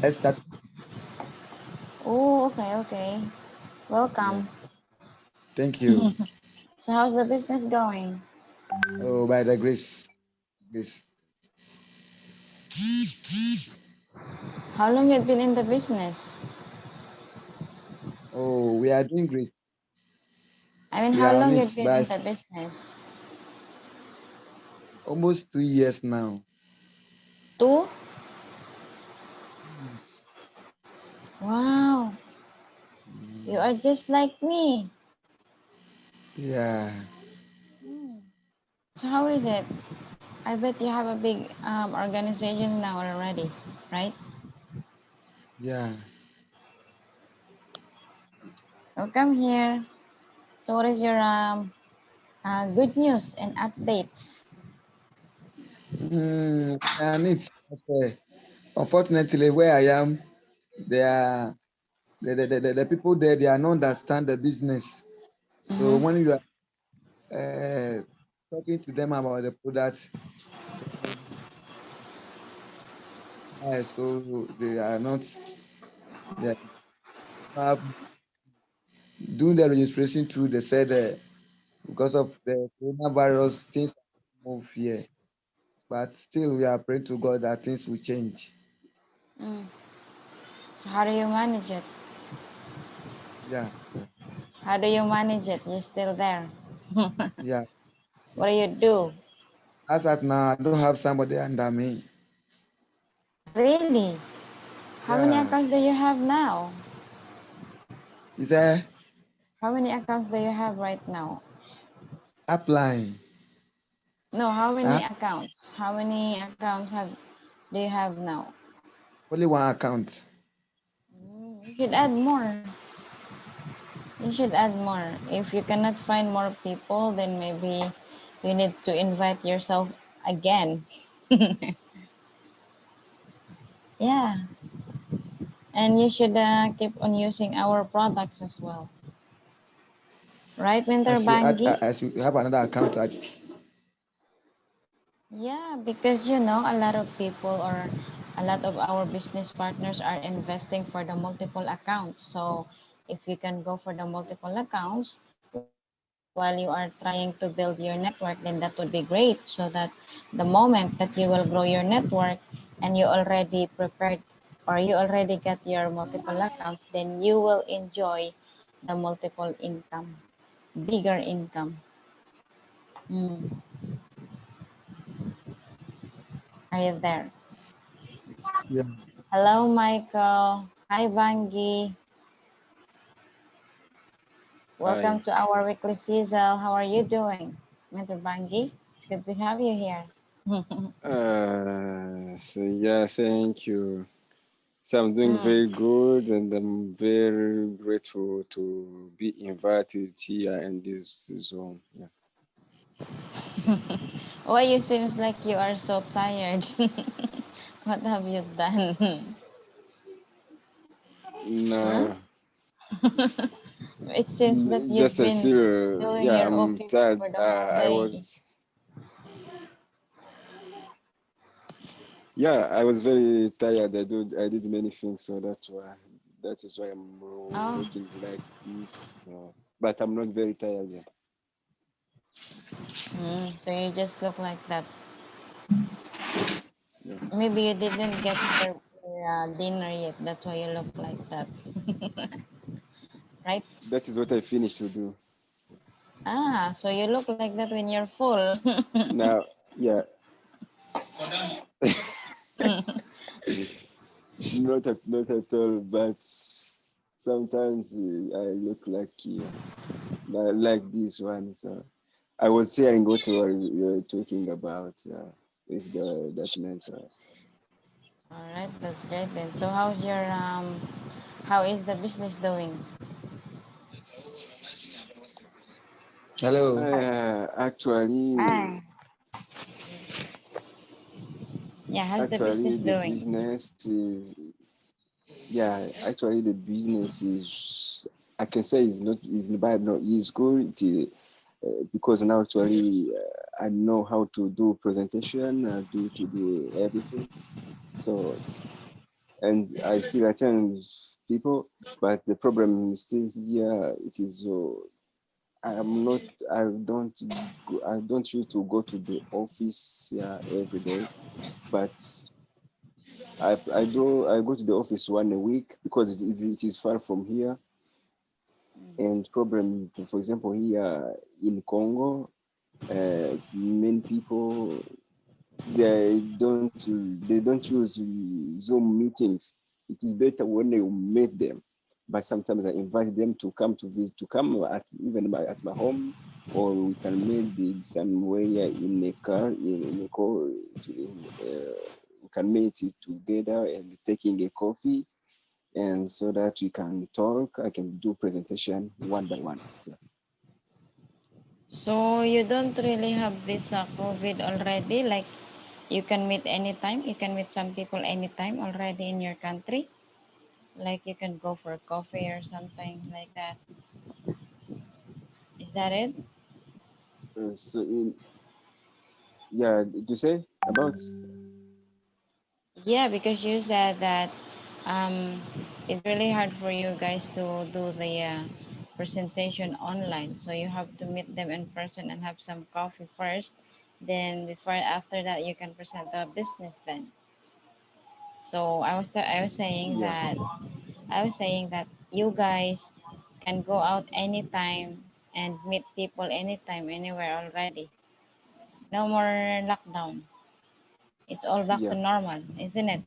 Esther. Oh, okay, okay. Yeah. Welcome. Thank you. So how's the business going? Oh, by the grace. Grace. How long you been in the business? Oh, we are doing great. I mean, We how are on long you it, been in but the business? almost 2 years now. Two? Yes. Wow, you Mm, are just like me. yeah. Hmm. So how is it? I bet you have a big organization now already, right? Yeah. Welcome here. So what is your good news and updates? We are on it. But, unfortunately, where I am, they are the people there. They are not understand the business. So Mm-hmm. when you are talking to them about the product, so they are not. They are doing the registration through. They said because of the coronavirus, things move here. But still, we are praying to God that things will change. Mm. So how do you manage it? Yeah, yeah, How do you manage it? You're still there. yeah. What do you do? As at now, I don't have somebody under me. Really? How many Yeah. accounts do you have now? Is there How many accounts do you have right now? applying? No, how I many have accounts? How many accounts have do you have now? only one account. You should add more. You should add more. If you cannot find more people, then maybe you need to invite yourself again. Yeah, and you should keep on using our products as well. Right, Winter Bangi? I should have another account. Yeah, because a lot of people or a lot of our business partners are investing for the multiple accounts. So if you can go for the multiple accounts while you are trying to build your network, then that would be great. So that the moment that you will grow your network and you already prepared or you already get your multiple accounts, then you will enjoy the multiple income, bigger income. Mm. Are you there? Yeah. Hello, Michael. Hi, Bangi. Welcome Hi. to our weekly Sizzle. How are you doing, Mr. Bangi? It's good to have you here. So yeah, thank you. So I'm doing Mm. very good, and I'm very grateful to be invited here in this zone. Yeah. Why you seems like you are so tired? What have you done? Huh? No, It seems that you've just I been still, doing yeah, your I'm OPP tired. for the whole I day. was, yeah, I was very tired. I did many things, so that is why I'm Oh, looking like this. But I'm not very tired. Yeah. so you just look like that. Yeah. Maybe you didn't get your dinner yet. That's why you look like that. Right? That is what I finished to do. Ah, so you look like that when you're full. Now, yeah, not at all, but sometimes I look like this one. So I was hearing what you were talking about. If that meant. All right, that's great then. So how is the business doing? Hello. Actually, Hi. Yeah, how's the actually, business the doing? business is yeah. Actually, the business is I can say it's not is bad. No, it's good. Because now actually I know how to do presentation, do everything. So and I still attend people, but the problem is still here. It is I'm not. I don't used to go to the office every day, but I go to the office 1 a week because it is far from here. And problem, for example, here in Congo, many people they don't use Zoom meetings. It is better when you meet them. But sometimes I invite them to come to visit, to come at my home, or we can meet somewhere in a car, in a car, we can meet it together and taking a coffee, and so that we can talk. I can do presentation one by one. Yeah. So you don't really have this COVID already? Like you can meet anytime? You can meet some people anytime already in your country? Like you can go for coffee or something like that. Is that it? So yeah, did you say about? Yeah, because you said that it's really hard for you guys to do the presentation online. So you have to meet them in person and have some coffee first. Then before after that you can present the business then. So Yeah. I was saying that you guys can go out anytime and meet people anytime anywhere already. No more lockdown. It's all back to Yeah. normal, isn't it?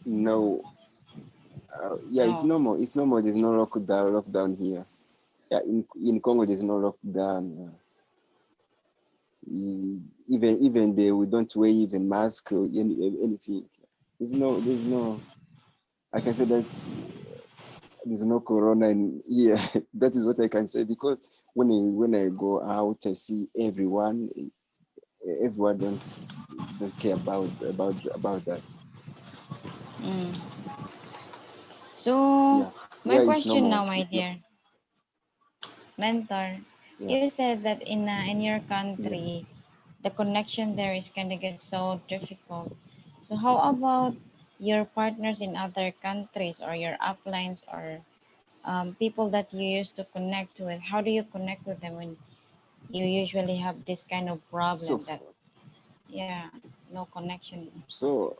No, yeah, it's Oh. normal. It's normal. There's no lockdown here. Yeah, in Congo, there's no lockdown. Even they we don't wear even mask or anything. There's no. I can say that there's no corona in here. That is what I can say because when I go out, I see everyone. Everyone don't care about that. Mm. So Yeah, my yeah, it's question now, normal. my dear mentor, Yeah, you said that in your yeah. country the connection there is gonna get so difficult. So how about your partners in other countries or your uplines or people that you used to connect with? How do you connect with them when you usually have this kind of So problem that yeah, no connection? so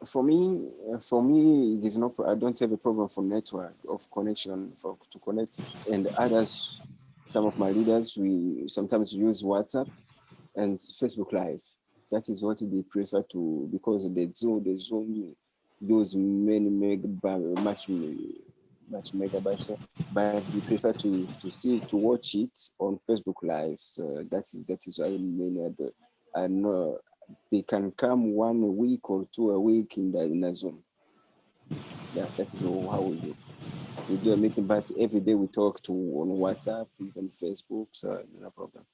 for me, there's no. I don't have a problem for network of connection for to connect, and others. Some of my leaders, we sometimes use WhatsApp and Facebook Live. That is what they prefer to because the Zoom use many much megabytes, but they prefer to watch it on Facebook Live. So that is why many other I know they can come 1 week or 2 a week in a Zoom. Yeah, that is how we do. We do a meeting, but every day we talk to on WhatsApp, even Facebook, so no problem.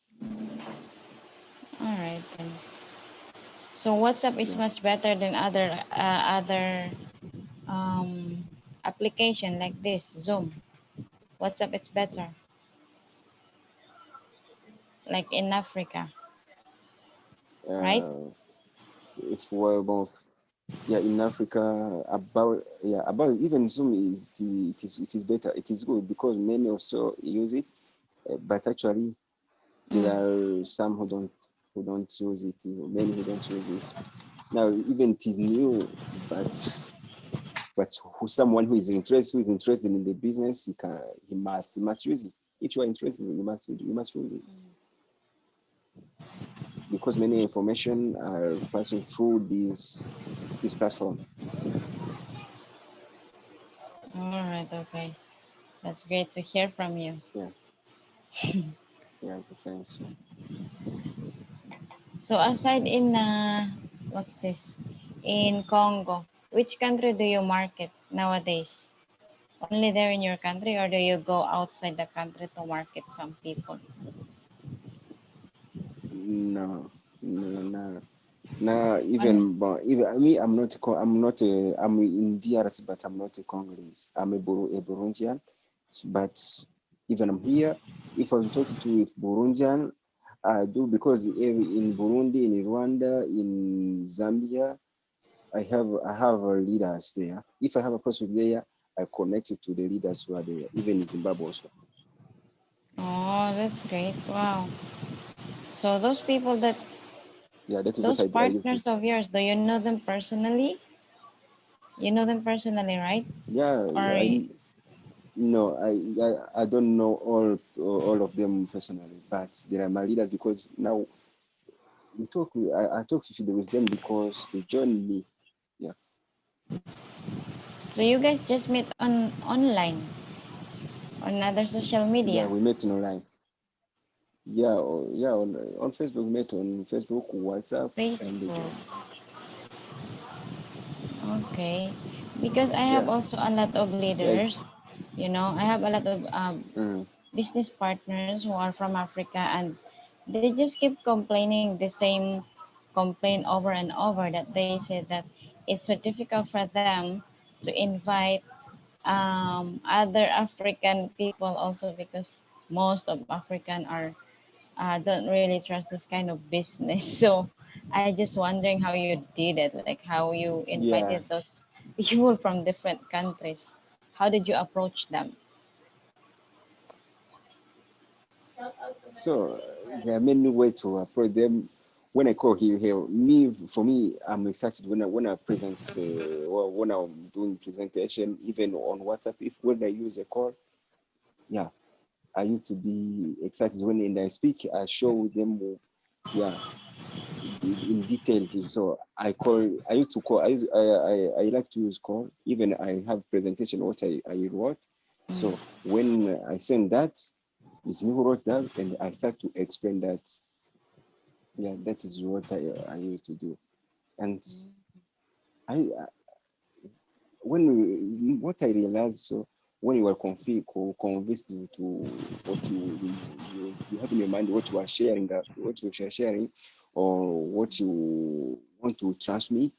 All right then. So WhatsApp is Yeah. much better than other application like this Zoom. WhatsApp is better, like in Africa, right? Uh, if we're both, yeah, in Africa, about even Zoom it is better. It is good because many also use it, but actually there Mm. are some who don't use it. Many who don't use it. Now even it is new, but someone who is interested in the business, he must use it. If you are interested, you must use it because many information are passing through this platform. All right, okay. That's great to hear from you. Yeah, yeah, defense. Yeah. So aside in what's this? In Congo, which country do you market nowadays? Only there in your country, or do you go outside the country to market some people? No, no, no. Now, On, even me, I'm in DRC, but I'm not a Congolese. I'm a Burundian, but even I'm here. If I'm talking to a Burundian, I do because in Burundi, in Rwanda, in Zambia, I have leaders there. If I have a prospect there, I connect it to the leaders who are there, even in Zimbabwe also. Oh, that's great. Wow. So those people that Yeah, that is what those I used to. partners of yours, do you know them personally? You know them personally, right? Yeah, Or no, I don't know all of them personally, but they are my leaders because now I talk with them because they joined me. Yeah, so you guys just meet on online on other social yeah, media, we met online. Yeah, yeah, on Facebook, we met on Facebook, WhatsApp, and they Facebook. joined. Okay. Because I have Yeah, also a lot of yeah, leaders, I have a lot of mm, business partners who are from Africa, and they just keep complaining the same complaint over and over, that they say that it's so difficult for them to invite other African people also, because most of African are don't really trust this kind of business. So I just wondering how you did it, like how you invited yeah. those people from different countries. How did you approach them? So there are many ways to approach them. When I call here, for me, I'm excited when I present, or when I'm doing presentation, even on WhatsApp. If when I use a call, yeah, I used to be excited when I speak. I show them, yeah, in details. So I used to call. I like to use call. Even I have presentation what I wrote. So when I send that, it's me who wrote that, and I start to explain that. Yeah, that is what I used to do. And I what I realized, so when you are convinced to what you have in your mind, what you are sharing, what you are sharing, or what you want to transmit.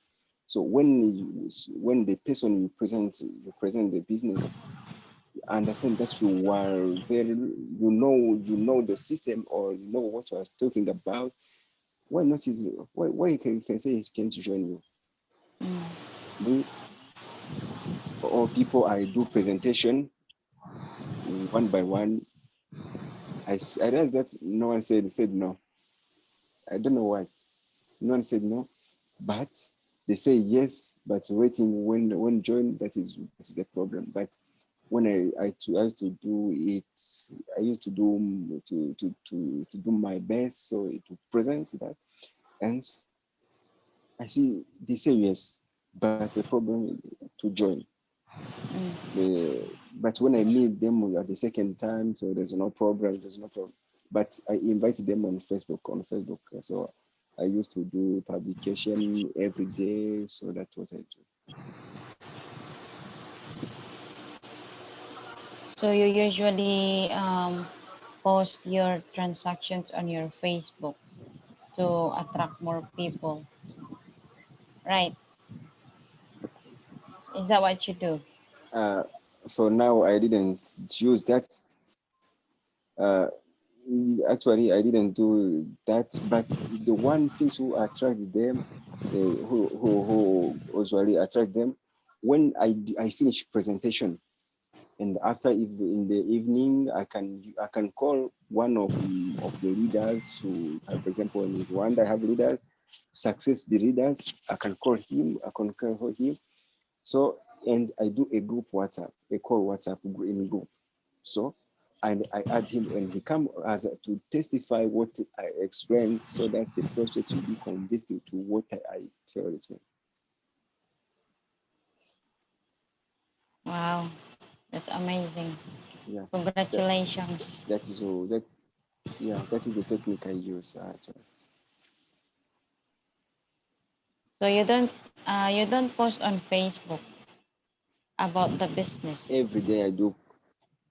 So when the person you present the business, understand that you are very, you know the system, or you know what you are talking about. Why not is why you can say it can join you. Mm. Me or people I do presentation one by one. I realized that no one said no. I don't know why. No one said no, but they say yes, but waiting when join, that's the problem. But when I used to do it, I used to do my best so to present that, and I see they say yes, but the problem to join. Mm. But when I meet them at the second time, so there's no problem. There's no problem. But I invite them on Facebook. So I used to do publication every day. So that's what I do. So you usually post your transactions on your Facebook to attract more people, right? Is that what you do? Uh, for now, I didn't use that. Uh, Actually, I didn't do that. But the one thing who attract them, who usually attract them, when I finish presentation, and after in the evening I can call one of the leaders who, for example, in Rwanda I have leaders, success the leaders. I can call him. So, and I do a group WhatsApp, a call WhatsApp in group. So, and I add him, and he come as to testify what I explained, so that the project will be convinced to what I tell it. Wow, that's amazing. Yeah, that, Congratulations. that is all. That is the technique I use. So you don't post on Facebook about the business. Every day I do.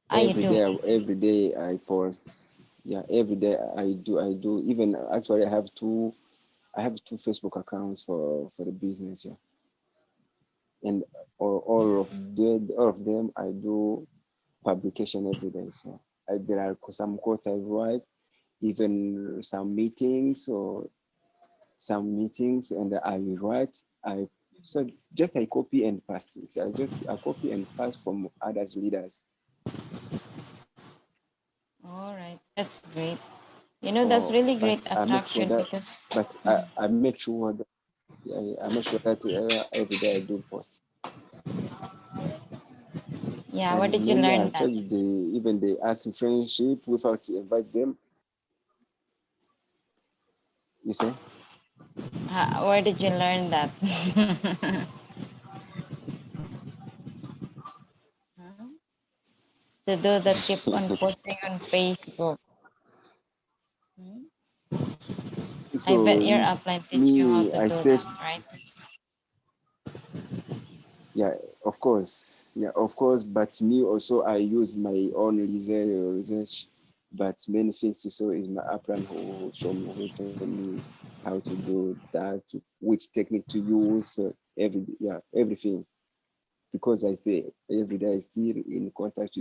Ah, you do. Every day I post. Yeah, every day I do. Even actually, I have two Facebook accounts for the business. Yeah, and all of them I do publication every day. So there are some quotes I write, even some meetings, and I write. I So just I copy and paste. So I copy and paste from others leaders. All right, that's great. You know, that's Oh, really great but I make sure attraction that, because but I make sure that, yeah, I make sure that every day I do post. yeah, where And did you many, learn I that? told you, they ask friendship without invite them. You say? Where did you learn that? Huh? To do that, keep on posting on Facebook. Hmm? I bet So your upline teach you how me, to I do that, searched. right? Yeah, of course. Yeah, of course. But me also, I use my own research. But many things also is my upline who show me, who told me how to do that, which technique to use, everything. Because I say every day I still in contact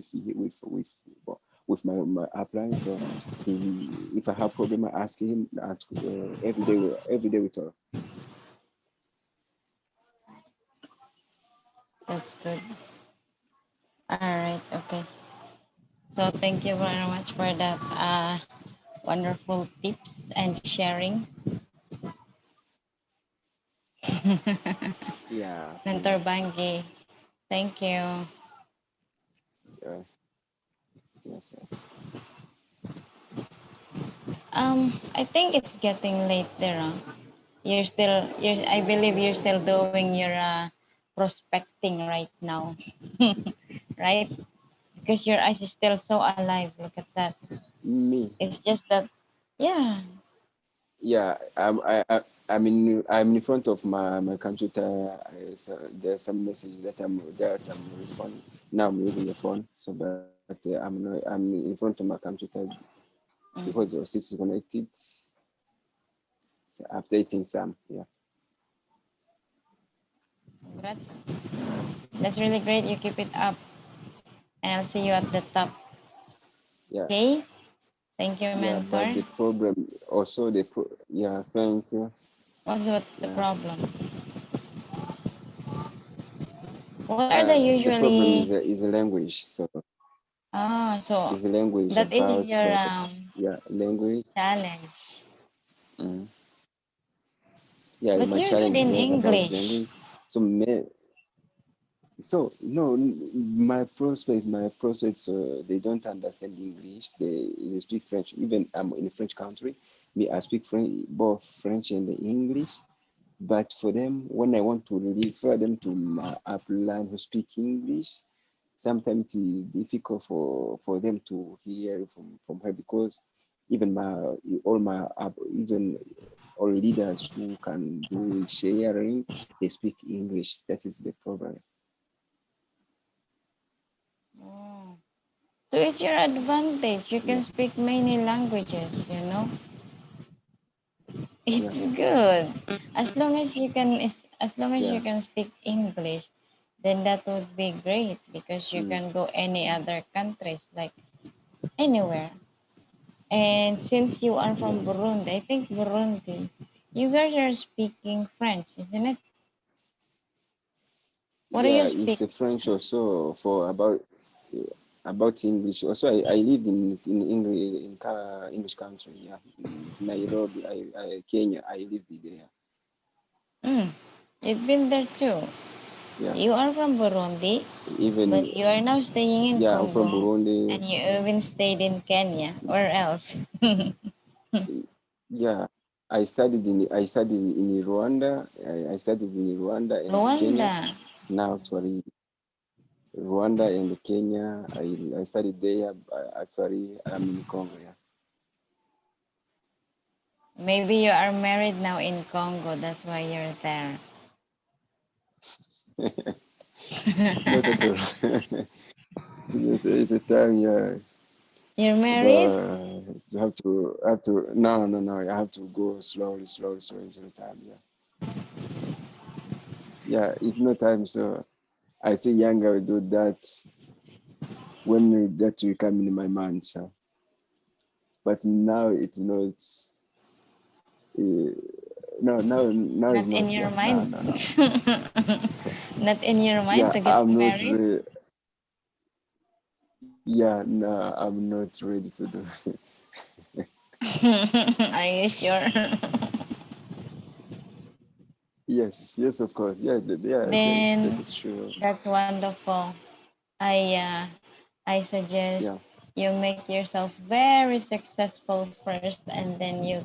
with my upline. So if I have problem, I ask him. Every day. Every day we talk. That's good. All right, okay. So thank you very much for that wonderful tips and sharing. Yeah, pretty Mentor much. Bangi. Thank you. Yeah, yes, yes. I think it's getting late there. Huh? I believe you're still doing your prospecting right now, right? Because your eyes is still so alive. Look at that. Me. It's just that, yeah. Yeah, I'm in front of my computer. There's some message that I'm responding. Now I'm using the phone, so but I'm in front of my computer because Mm, your switch is connected. So updating some. Yeah, congrats. That's really great. You keep it up, and I'll see you at the top. yeah, Okay. Thank you, yeah. But mentor. the problem also yeah. Thank you. What's the Yeah. problem? What are they The problem usually? is a language. So So is a language that is about your yeah, language. challenge. Mm. Yeah, But my you're good challenge is in just about English. language. So so no, my prospects, they don't understand English. They speak French. Even I'm in a French country. Me, I speak French, both French and English. But for them, when I want to refer them to my upline who speak English, sometimes it is difficult for them to hear from her because even even all leaders who can do sharing, they speak English. That is the problem. Oh. So it's your advantage. You Yeah, can speak many languages, you know? yeah, It's good. As long as you yeah. can speak English, then that would be great because you Mm, can go any other countries, like anywhere. And since you are yeah, from Burundi, I think Burundi, you guys are speaking French, isn't it? What do yeah. you speak? It's a French also for about English. Also, I lived in English English country. Yeah, in Nairobi, Kenya. I lived there. Mm, you've been there too. Yeah, You are from Burundi, even but you are now staying in yeah. I'm from Congo, Burundi. and you even stayed in Kenya. Where else? Yeah, I studied in Rwanda. I studied in Rwanda and Rwanda. Kenya. Now, actually, Rwanda and Kenya. I studied there. Actually, I'm in Congo. Maybe you are married now in Congo. That's why you're there. Yeah. Not at all. It's a time, yeah. You're married? But you have to. No, no, no. You have to go slowly, slowly, slowly. It's no time. Yeah, yeah. It's no time. So I say younger will do that when that will come in my mind. So, but now it's not. Uh, now Not it's in not. your Yeah, no, mind. no, no. Not in your mind Yeah, to get I'm not. married. Yeah, no, I'm not ready to do. Are you sure? Yes, yes, of course. Yeah, that Then is true. that's wonderful. I suggest Yeah, you make yourself very successful first, and then you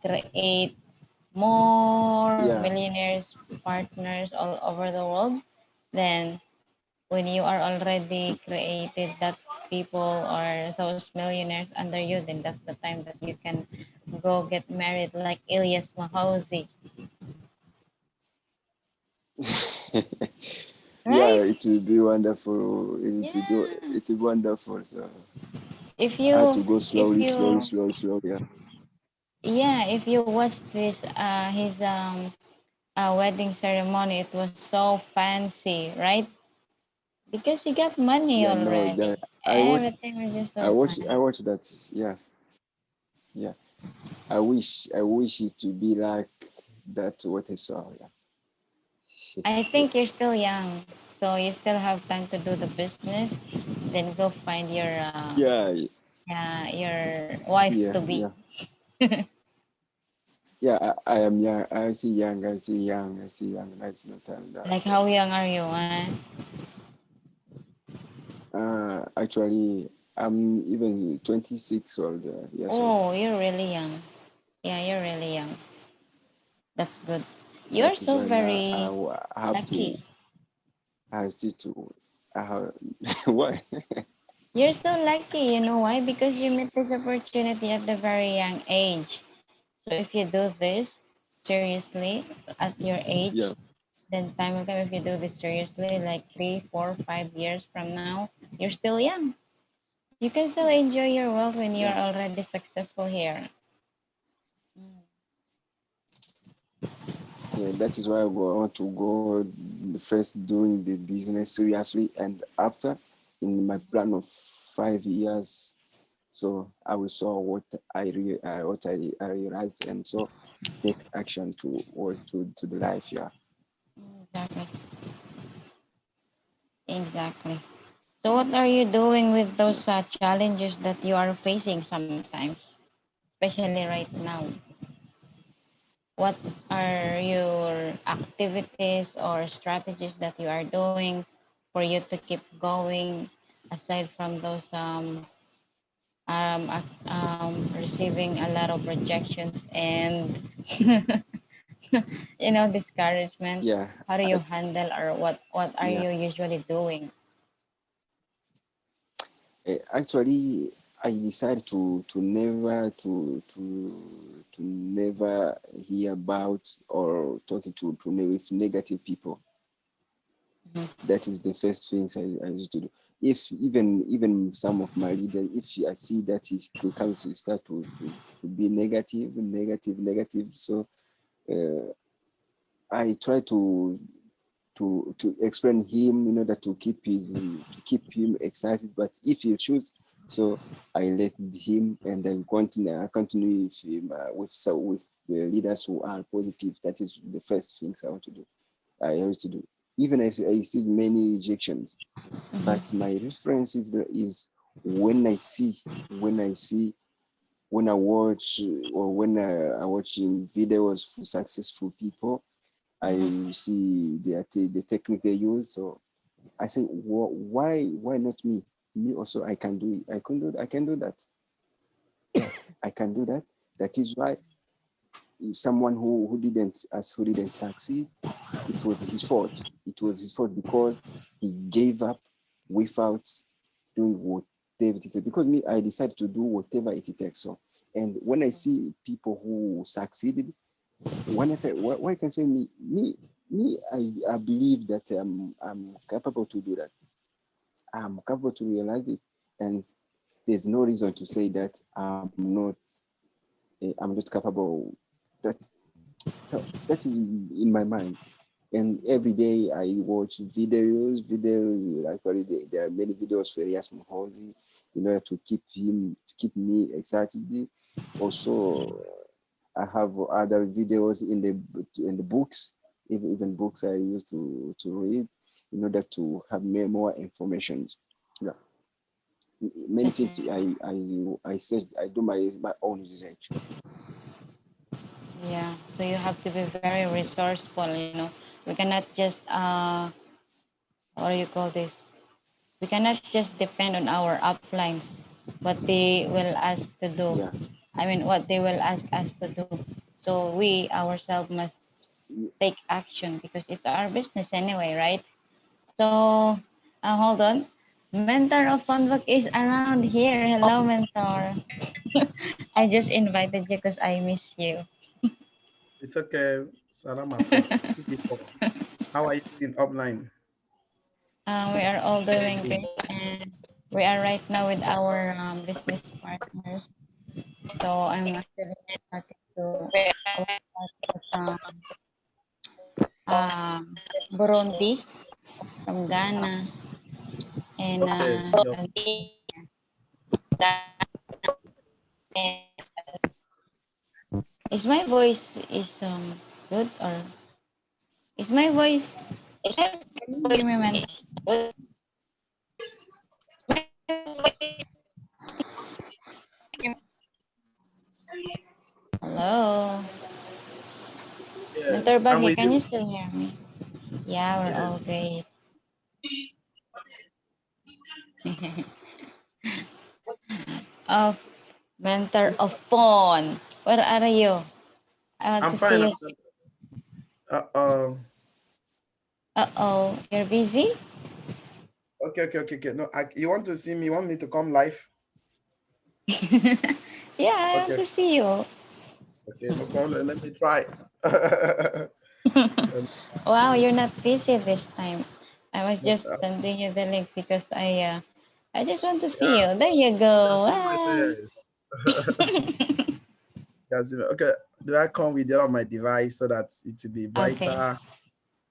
create more yeah. millionaires partners all over the world. Then when you are already created that people or those millionaires under you, then that's the time that you can go get married like Ilyas Mahosi, Yeah, right? it will be wonderful. Yeah. It will be wonderful. So If I have to you go if slowly, slowly, you slowly, slowly. Yeah, yeah, if you watch his wedding ceremony, it was so fancy, right? Because he got money yeah. No, already. I watch, Everything was just so I fine. watch that. Yeah, yeah. I wish it to be like that. What I saw. I Yeah, think you're still young, so you still have time to do the business. Then go find your yeah, yeah, your wife yeah, to be. yeah. Yeah, I am young. I see young. I see young. I see young. That's no time that. Like how young are you, huh? Actually, I'm even 26 years old. Oh, you're really young. Yeah, you're really young. That's good. You're That is so why now very I have to. lucky. I have still to. I have why? You're so lucky. You know why? Because you met this opportunity at the very young age. So if you do this seriously at your age, Yeah, then time will come if you do this seriously, like 3, 4, 5 years from now, you're still young. You can still enjoy your wealth when you're yeah, already successful here. Mm. yeah. That is why I want to go first doing the business seriously, and after, in my plan of 5 years, so I will saw what I realized, and so take action to or to the life. Yeah. Exactly. Exactly. So what are you doing with Yeah. those challenges that you are facing sometimes, especially right now? What are your activities or strategies that you are doing for you to keep going aside from those receiving a lot of rejections and discouragement? Yeah, How do you I, handle, or what are yeah. you usually doing? Actually, I decided to never hear about or talking with negative people. Mhm. That is the first things I used to do. If even some of my leaders, if I see that it comes to start to be negative, negative, negative, so I try to explain him in order to keep him excited. But if you choose, so I let him and then continue with him with the leaders who are positive. That is the first things I want to do. I used to do. Even if I see many rejections, but Mhm. my reference is when I see when I see when I watch or when I watching videos for successful people, Mhm. I see the technique they use. So I say, why not me? Me also, I can do it. I can do that. I can do that. That is why someone who didn't succeed, it was his fault. It was his fault because he gave up without doing whatever it takes. Because me, I decided to do whatever it takes. So, and when I see people who succeeded, why I can say I believe that I'm capable to do that. I'm capable to realize it, and there's no reason to say that I'm not capable. That so that is in my mind. And every day I watch videos. Actually, there are many videos for Elias in order to keep me excited. Also, I have other videos in the books, even books I used to read in order to have more information. Yeah, many things I search. I do my own research. Yeah, so you have to be very resourceful, you know. We cannot just what do you call this? We cannot just depend on our uplines, what they will ask to do. Yeah. I mean, what they will ask us to do. So we ourselves must take action because it's our business anyway, right? So, hold on. Mentor of Ofonmbuk is around here. Hello, mentor. I just invited you because I miss you. It's okay. Salama po. Sige po. How are you doing offline? We are all doing great, and we are right now with our business partners. So I'm actually starting to I was starting from Burundi, from Ghana, and Okay. is my voice is good or is my voice? Can you hear me, man? Hello, Yes. Mentor I'm Baggy, with can you you. still hear me? Yeah, we're Yes. all great. Oh, Mentor of Phone. Where are you? I want I'm to fine. see you. Uh, uh, Uh-oh, you're busy? okay. No, you want to see me? You want me to come live? Yeah, I want Okay. to see you. Okay. No problem. Let me try. Um, Wow, you're not busy this time. I was just uh, sending you the link because I just want to see you. There you go. Wow. yes. Yes. Okay. Do I come with the other my device so that it will be Okay. brighter?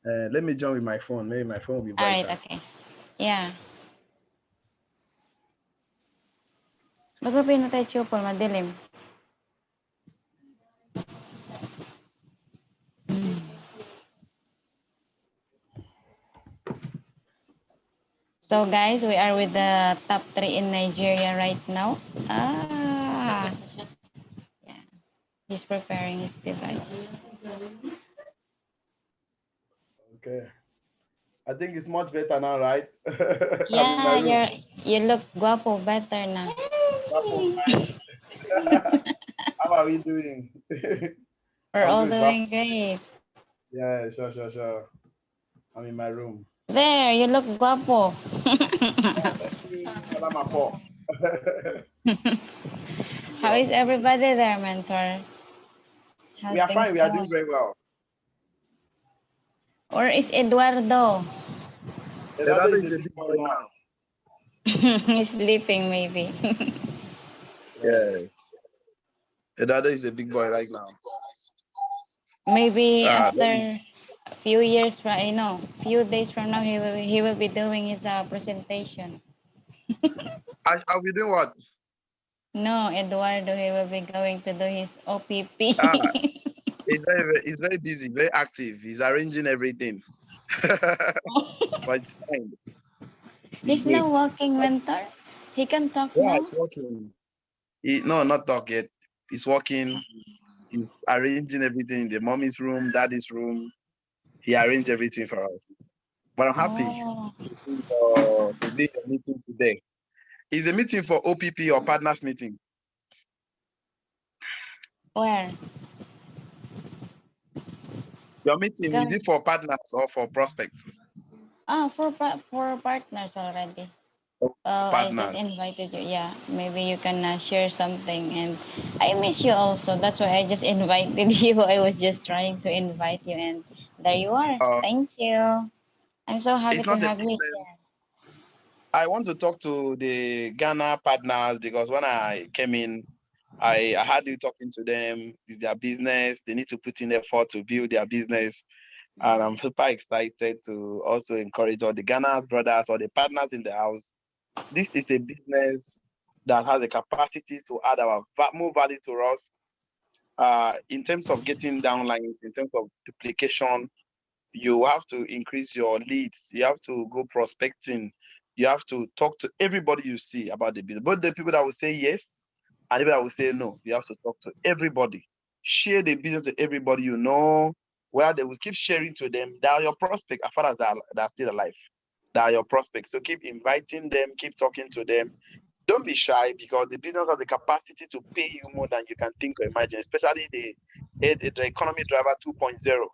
Let me join with my phone. Maybe my phone will be All right, brighter. okay. Yeah. Bago pinatay chupol, madilim. So guys, we are with the top 3 in Nigeria right now. Ah. Yeah. He's preparing his device. Okay. I think it's much better now, right? I'm in my Yeah, room. you look guapo better na. Guapo, fine. How are we doing? We're I'm all good, Guapo. doing great. Yeah, sure. I'm in my room. There, you look guapo. Oh, thank you, Salama Po. How So, is everybody there, mentor? we How's are things fine. We are doing going? very well. Or is Eduardo? Eduardo is a big boy now. He's sleeping maybe. Yes. Eduardo is a big boy right now. Maybe Let me, after a few years from, few days from now, he will be doing his presentation. I'll be doing what? No, Eduardo, he will be going to do his OPP. Ah, he's very busy, very active. He's arranging everything. But it's fine. It's He's good. now walking mentor. He can talk Yeah, now. it's working. No, not talk yet. He's working. He's arranging everything in the mommy's room, daddy's room. He arranged everything for us. But I'm happy Oh, to be in a meeting today. It's a meeting for OPP or partners meeting. where? Your meeting, is Go. it for partners or for prospects? For partners already. Oh, Well, I just partners. invited you. Yeah, maybe you can share something. And I miss you also. That's why I just invited you. I was just trying to invite you, and there you are. Uh, Thank you. I'm so happy it's to not a have you problem. here. I want to talk to the Ghana partners because when I came in, I had you talking to them. It's their business. They need to put in effort to build their business. And I'm super excited to also encourage all the Ghana's brothers or the partners in the house. This is a business that has a capacity to add more value to us. in terms of getting downlines, in terms of duplication, you have to increase your leads. You have to go prospecting. You have to talk to everybody you see about the business. Both the people that will say yes and the people that will say no. You have to talk to everybody. Share the business to everybody you know, where they will keep sharing to them. They are your prospects as far as they are still alive. They are your prospects. So keep inviting them, keep talking to them. Don't be shy because the business has the capacity to pay you more than you can think or imagine, especially the economy driver 2.0,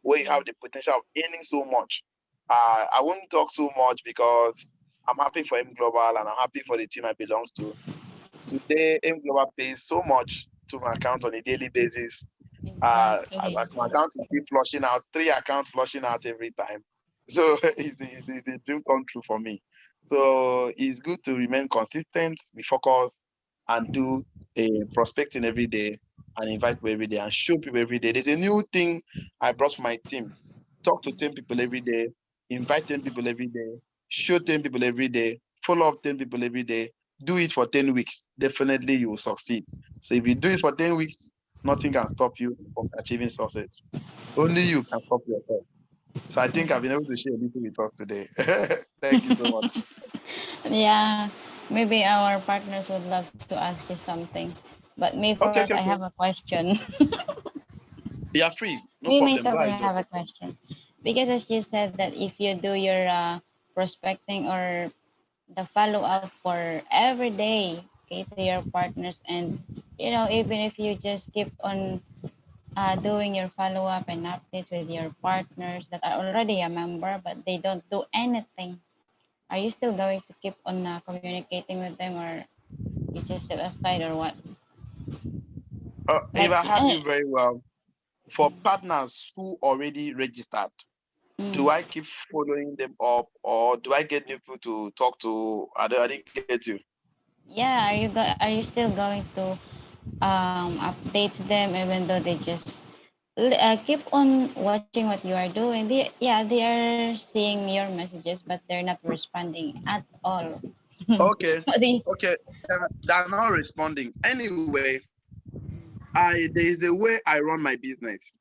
where you have the potential of earning so much. I won't talk so much because I'm happy for M Global and I'm happy for the team I belong to. Today, M Global pays so much to my account on a daily basis. Exactly. My account is keep flushing out, 3 accounts flushing out every time. So it's a dream come true for me. So it's good to remain consistent, be focused, and do a prospecting every day and invite people every day and show people every day. There's a new thing I brought for my team. Talk to 10 people every day, invite 10 people every day, show 10 people every day, follow up 10 people every day. Do it for 10 weeks. Definitely you will succeed. So if you do it for 10 weeks, nothing can stop you from achieving success. Only you can stop yourself. So I think I've been able to share a little with us today. Thank you so much. Yeah, maybe our partners would love to ask you something. But me Okay, first, okay, I have okay. a question. You are free. No Me problem. myself, Go I ahead, have Joe. a question. Because as you said that if you do your prospecting or the follow up for every day, okay, to your partners, and even if you just keep on doing your follow up and updates with your partners that are already a member but they don't do anything, are you still going to keep on communicating with them, or you just set aside, or what? If Like, I have you very well, for partners who already registered, do mm, I keep following them up or do I get new people to talk to? I didn't get you. yeah, are you still going to update them even though they just keep on watching what you are doing? They are seeing your messages, but they're not responding at all. Okay, What do you- okay. They're not responding. Anyway, there is a way I run my business.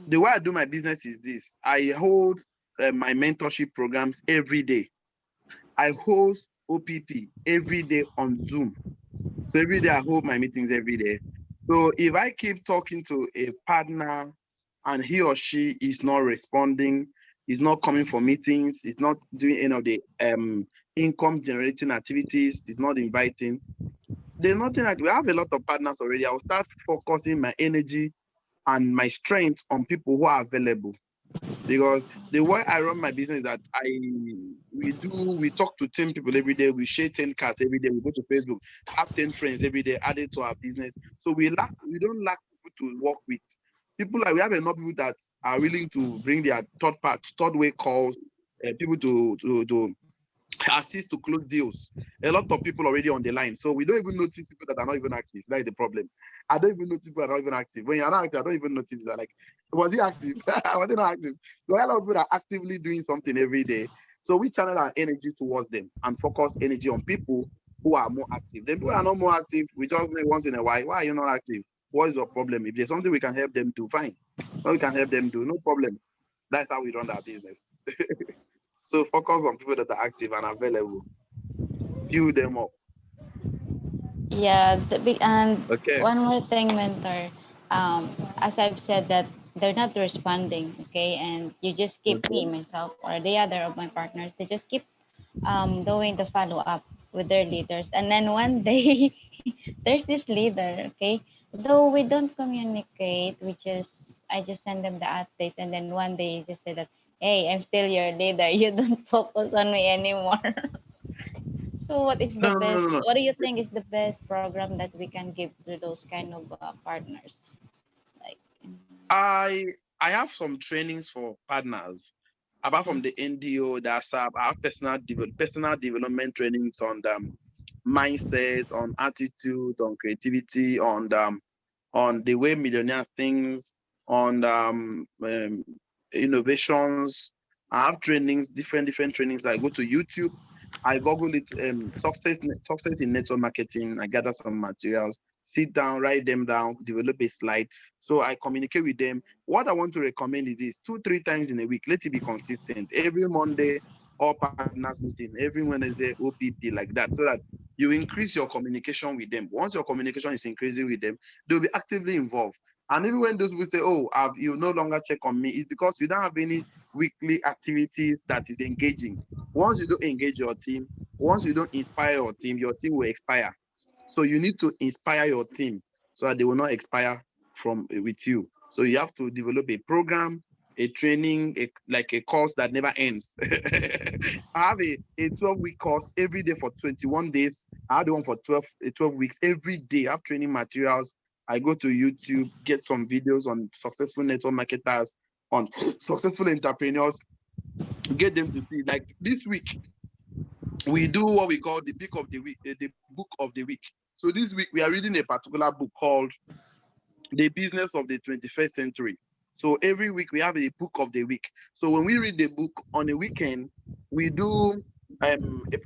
The way I do my business is this: I hold my mentorship programs every day. I host OPP every day on Zoom. So every day I hold my meetings every day. So if I keep talking to a partner and he or she is not responding, is not coming for meetings, is not doing any of the income generating activities, is not inviting, there's nothing like we have a lot of partners already. I'll start focusing my energy and my strength on people who are available. Because the way I run my business is that we talk to 10 people every day, we share 10 cards every day, we go to Facebook, have 10 friends every day added to our business. So we don't lack people to work with. People like we have enough people that are willing to bring their third way calls, people to assist to close deals. A lot of people already on the line. So we don't even notice people that are not even active. That is the problem. I don't even notice people that are not even active. When you're not active, I don't even notice that. Like, was he active? Was he not active? So a lot of people are actively doing something every day. So we channel our energy towards them and focus energy on people who are more active. Then people are not more active. We just make once in a while. Why are you not active? What is your problem? If there's something we can help them do, fine. What we can help them do, no problem. That's how we run our business. So focus on people that are active and available. Build them up. Yeah, and Okay. one more thing, mentor. As I've said that they're not responding, okay, and you just keep Okay. me, myself, or the other of my partners, they just keep doing the follow up with their leaders, and then one day there's this leader, okay, though we don't communicate, I just send them the update, and then one day he just said that, hey, I'm still your leader, you don't focus on me anymore. So what is the No, no, no, best? no, no. What do you think is the best program that we can give to those kind of partners? Like, I I have some trainings for partners. Apart mm, from the NDO, that's I have personal development trainings on mindset, on attitude, on creativity, on the way millionaires think, on innovations. I have trainings, different trainings. I go to YouTube, I Google it, success in network marketing. I gather some materials. sit down, write them down, develop a slide. So I communicate with them. What I want to recommend is this: 2-3 times in a week. Let it be consistent. Every Monday, all partners meeting. Every Wednesday, OPP, like that, so that you increase your communication with them. Once your communication is increasing with them, they'll be actively involved. And even when those people say, "Oh, you no longer check on me," it's because you don't have any weekly activities that is engaging. Once you don't engage your team, once you don't inspire your team will expire. So you need to inspire your team so that they will not expire from with you. So you have to develop a program, a training, like a course that never ends. I have a 12-week course every day for 21 days. I had one for 12 weeks every day. I have training materials. I go to YouTube, get some videos on successful network marketers, on successful entrepreneurs, get them to see. Like this week, we do what we call the book of the week, the book of the week. So this week we are reading a particular book called The Business of the 21st Century. So every week we have a book of the week. So when we read the book on a weekend, we do a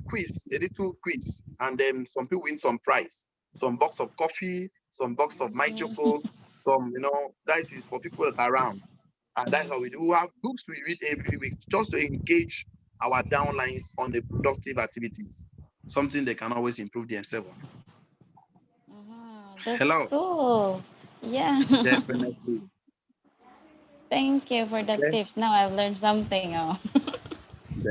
quiz, a little quiz, and then some people win some prize, some box of coffee, some box of my choco, some that is for people around. And that's how we do. We have books we read every week just to engage our downlines on the productive activities, something they can always improve themselves on. That's Hello. cool. Yeah. Definitely. Thank you for the Okay. tips. Now I've learned something. Oh.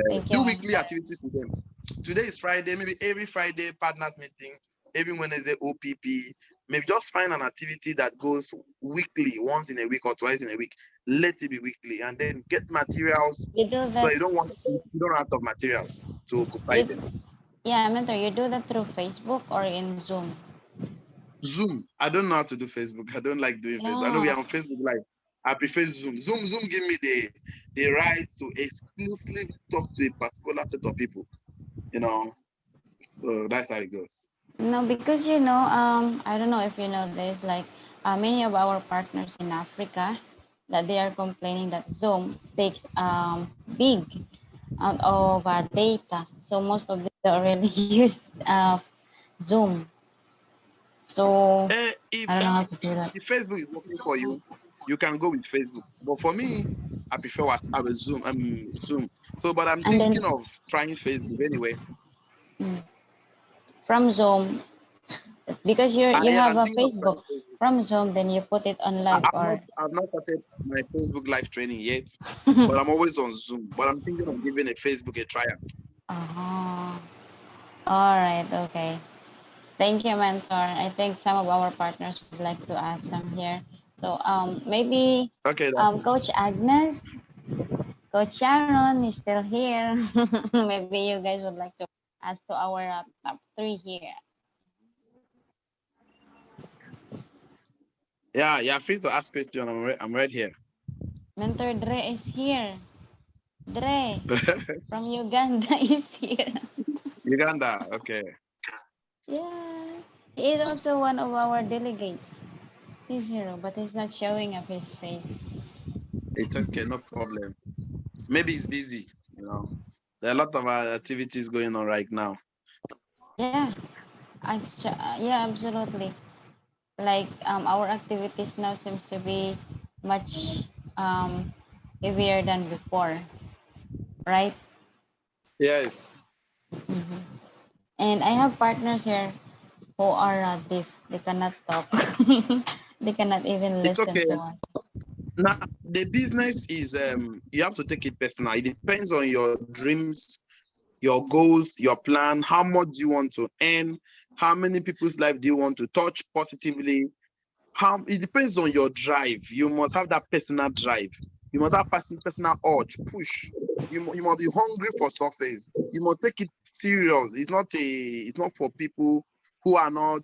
Thank you, Do weekly Mentor. activities with them. Today is Friday, maybe every Friday partners meeting, every Wednesday OPP. Maybe just find an activity that goes weekly, once in a week or twice in a week. Let it be weekly, and then get materials. You do So that. you don't have of materials to occupy You, them. yeah, Mentor. You do that through Facebook or in Zoom. Zoom. I don't know how to do Facebook. I don't like doing Facebook. I know we Yeah. are on Facebook Live. I prefer Zoom. Zoom give me the right to exclusively talk to a particular set of people. You know, so that's how it goes. No, because I don't know if you know this, like many of our partners in Africa, that they are complaining that Zoom takes big amount of data. So most of them don't really use Zoom. So If I don't know how to do that. if Facebook is working for you, you can go with Facebook. But for me, I prefer WhatsApp, Zoom. Zoom. So, but I'm And then thinking of trying Facebook anyway. mm, from Zoom, because you Yeah, have I'm a thinking of Facebook. trying Facebook. From Zoom, then you put it on live or I've not started my Facebook live training yet, but I'm always on Zoom. But I'm thinking of giving a Facebook a try. Oh, all right, okay. Thank you, Mentor. I think some of our partners would like to ask some here. So maybe Okay, that's it. Coach Agnes, Coach Sharon is still here. Maybe you guys would like to ask to our top three here. Yeah, you're free to ask questions. I'm right here. Mentor Dre is here. Dre from Uganda is here. Uganda. Okay. Yeah, he is also one of our delegates. He's here, but he's not showing up his face. It's okay. No problem. Maybe he's busy. There are a lot of activities going on right now. Yeah, yeah, absolutely. Like our activities now seems to be much um, heavier than before, right? Yes. Hmm. And I have partners here who are deaf. They cannot talk. They cannot even It's listen okay. to us. Now the business is you have to take it personal. It depends on your dreams, your goals, your plan, how much do you want to earn, how many people's life do you want to touch positively. How it depends on your drive. You must have that personal drive. You must have personal urge, push. You must be hungry for success. You must take it serious. It's not for people who are not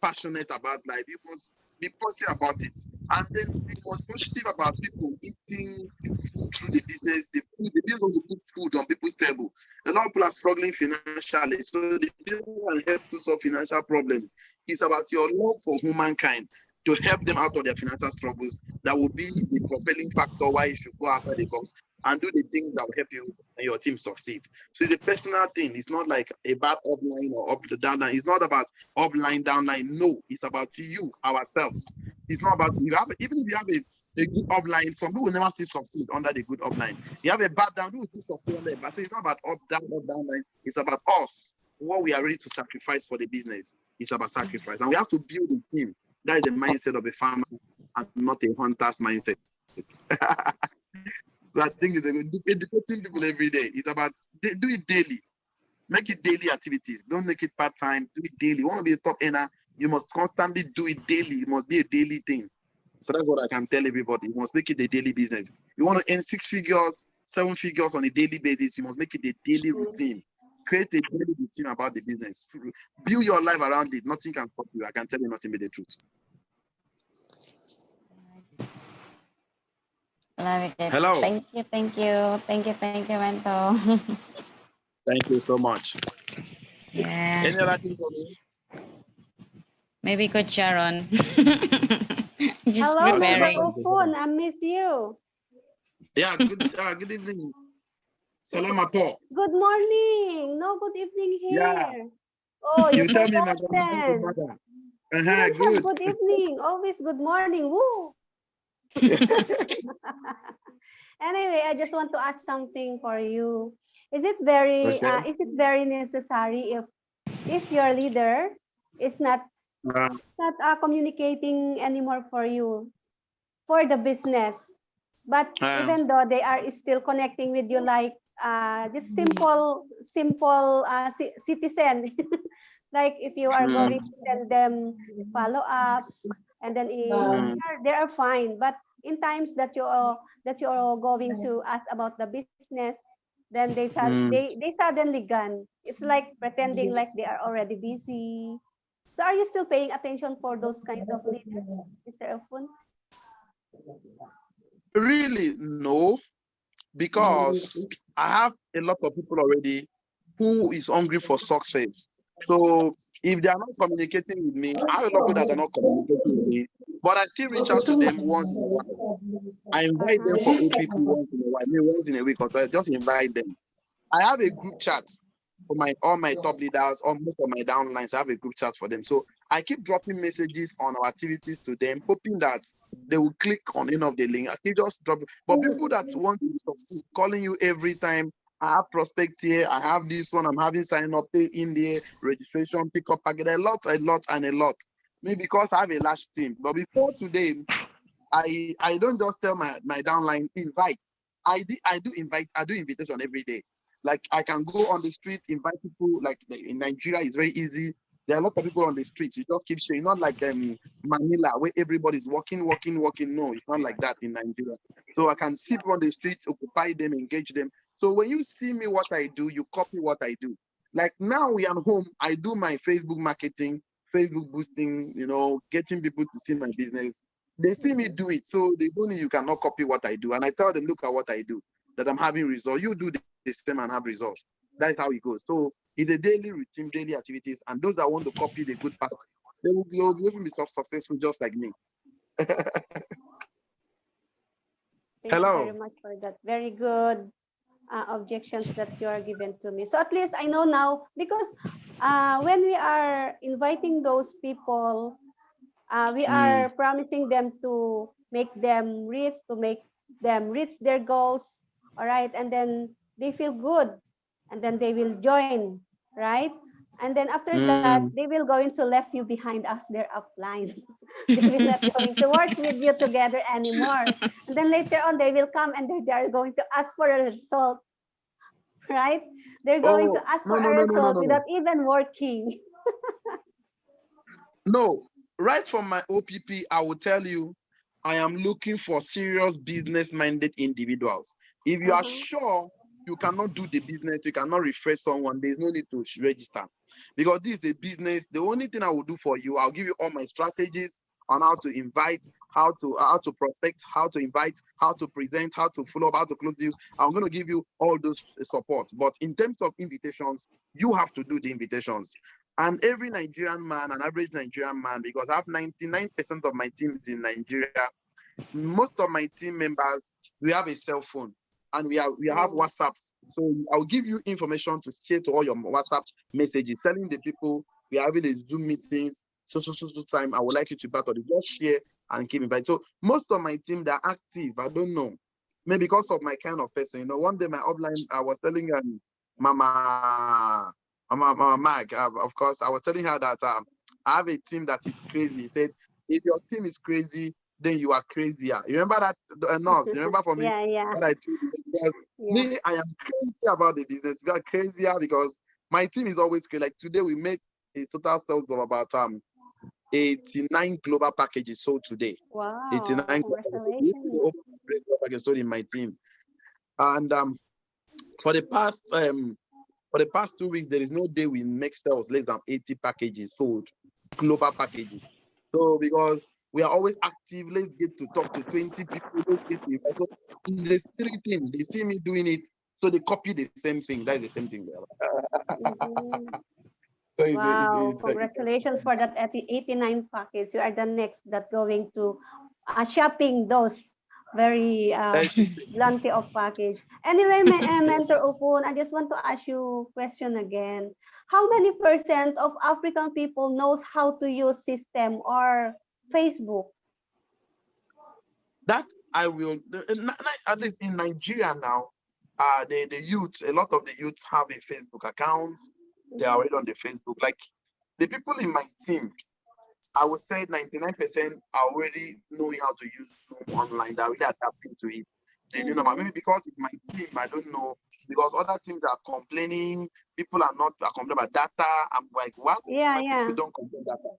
passionate about life. You must be positive about it. And then be most positive about people eating food through the business. The business also put food on people's table. A lot of people are struggling financially. So the business can help you solve financial problems. It's about your love for humankind. to help them out of their financial struggles, that will be the propelling factor why you should go outside the box and do the things that will help you and your team succeed. So it's a personal thing. It's not like about upline or up to downline. It's not about upline, downline. No, it's about you, ourselves. It's not about you. Even if you have a good upline, some people will never still succeed under the good upline. You have a bad down, people will still succeed under it. But it's not about up, down lines. It's about us, what we are ready to sacrifice for the business. It's about sacrifice. And we have to build a team. That is the mindset of a farmer and not a hunter's mindset. So I think it's educating people every day. It's about do it daily. Make it daily activities. Don't make it part-time. Do it daily. You want to be a top earner, you must constantly do it daily. It must be a daily thing. So that's what I can tell everybody. You must make it a daily business. You want to earn 6 figures, 7 figures on a daily basis, you must make it a daily routine. Create a daily routine about the business. Build your life around it. Nothing can stop you. I can tell you nothing but the truth. Love it. Hello. Thank you, Mento. Thank you so much. Yeah. Any other thing for me? Maybe Coach Sharon. Just Hello, Okay, Brother preparing. Ofon. I miss you. Yeah, good evening. Salam Apo. Good morning. No, good evening Yeah. here. Oh, you You tell me, my forgotten. mother. You don't have Good. good evening. Always good morning. Woo. Anyway, I just want to ask something for you. Is it very Okay. necessary if your leader is not Uh, communicating anymore for you for the business, but uh, even though they are still connecting with you like just simple citizen, like if you are going to send them follow-ups, and then they are fine, but in times that you are going to ask about the business, then they suddenly gone. It's like pretending like they are already busy. So are you still paying attention for those kinds of leaders, Mr. Elfun? really, no, because I have a lot of people already who is hungry for success. So if they are not communicating with me, I have a lot of people that are not communicating with me, but I still reach out to them once in a while. I invite them for OPP once in a while, maybe once in a week, or so I just invite them. I have a group chat for all my top leaders, or most of my downlines. I have a group chat for them. So I keep dropping messages on our activities to them, hoping that they will click on any of the link. I keep just dropping. But people that want to succeed, calling you every time. I have prospect here. I have this one. I'm having sign up, pay in there, registration, pick up packet. A lot, and a lot. Maybe because I have a large team. But before today, I don't just tell my downline invite. I do invite. I do invitation every day. Like I can go on the street, invite people. Like in Nigeria, it's very easy. There are a lot of people on the streets. You just keep showing. Not like Manila where everybody's walking. No, it's not like that in Nigeria. So I can sit on the streets, occupy them, engage them. So when you see me, what I do, you copy what I do. Like now we are home. I do my Facebook marketing, Facebook boosting. Getting people to see my business. They see me do it, so they don't. You cannot copy what I do, and I tell them, look at what I do, that I'm having results. You do the same and have results. That is how it goes. So it's a daily routine, daily activities, and those that want to copy the good parts, they will be able to be successful just like me. Thank you very Hello. much for that. Very good objections that you are given to me. So at least I know now, because when we are inviting those people, we are promising them to make them reach their goals. All right. And then they feel good, and then they will join, right? And then after that, they will going to left you behind as their upline. They will not going to work with you together anymore. And then later on, they will come and they are going to ask for a result, right? They're going to Oh ask for no no a no no no result no no without even working. no! Right from my OPP, I will tell you, I am looking for serious business-minded individuals. If you are sure you cannot do the business, you cannot refresh someone, there's no need to register. Because this is a business. The only thing I will do for you, I'll give you all my strategies on how to invite, how to prospect, how to invite, how to present, how to follow up, how to close deals. I'm going to give you all those support. But in terms of invitations, you have to do the invitations. And every Nigerian man, an average Nigerian man, because I have 99% of my team is in Nigeria. Most of my team members, we have a cell phone and we have Oh. WhatsApp. So I'll give you information to share to all your WhatsApp messages, telling the people we are having a Zoom meetings, so time. I would like you to be part of it. Just share and keep invited. So most of my team, they're active. I don't know. Maybe because of my kind of person. One day my upline, I was telling Mama Mag, of course, I was telling her that I have a team that is crazy. He said, if your team is crazy, then you are crazier. You remember that, nurse? You remember for me Yeah. what I told you? Because Yeah. me, I am crazy about the business. We are crazier because my team is always crazy. Like today, we make a total sales of about 89 global packages sold today. Wow. 89 global packages. This is the Congratulations. open global package sold in my team. And for the past 2 weeks, there is no day we make sales less than 80 packages sold, global packages. So because we are always active, let's get to talk to 20 people, let's get to so it's the spirit thing. They see me doing it, so they copy the same thing. That is the same thing. Mhm. So Wow, congratulations for that 89 package. You are the next that going to shopping those very plenty of package. Anyway, Mentor Upon, I just want to ask you question again. How many % of African people knows how to use system or Facebook? that I will at least in Nigeria now, the youth, a lot of the youths have a Facebook account. They are already on the Facebook. Like the people in my team, I would say 99% are already knowing how to use Zoom online. They're really adapting to it. They do know, but maybe because it's my team, I don't know. Because other teams are complaining, people are not are complaining about data. I'm like, what? My people Yeah, don't complain data.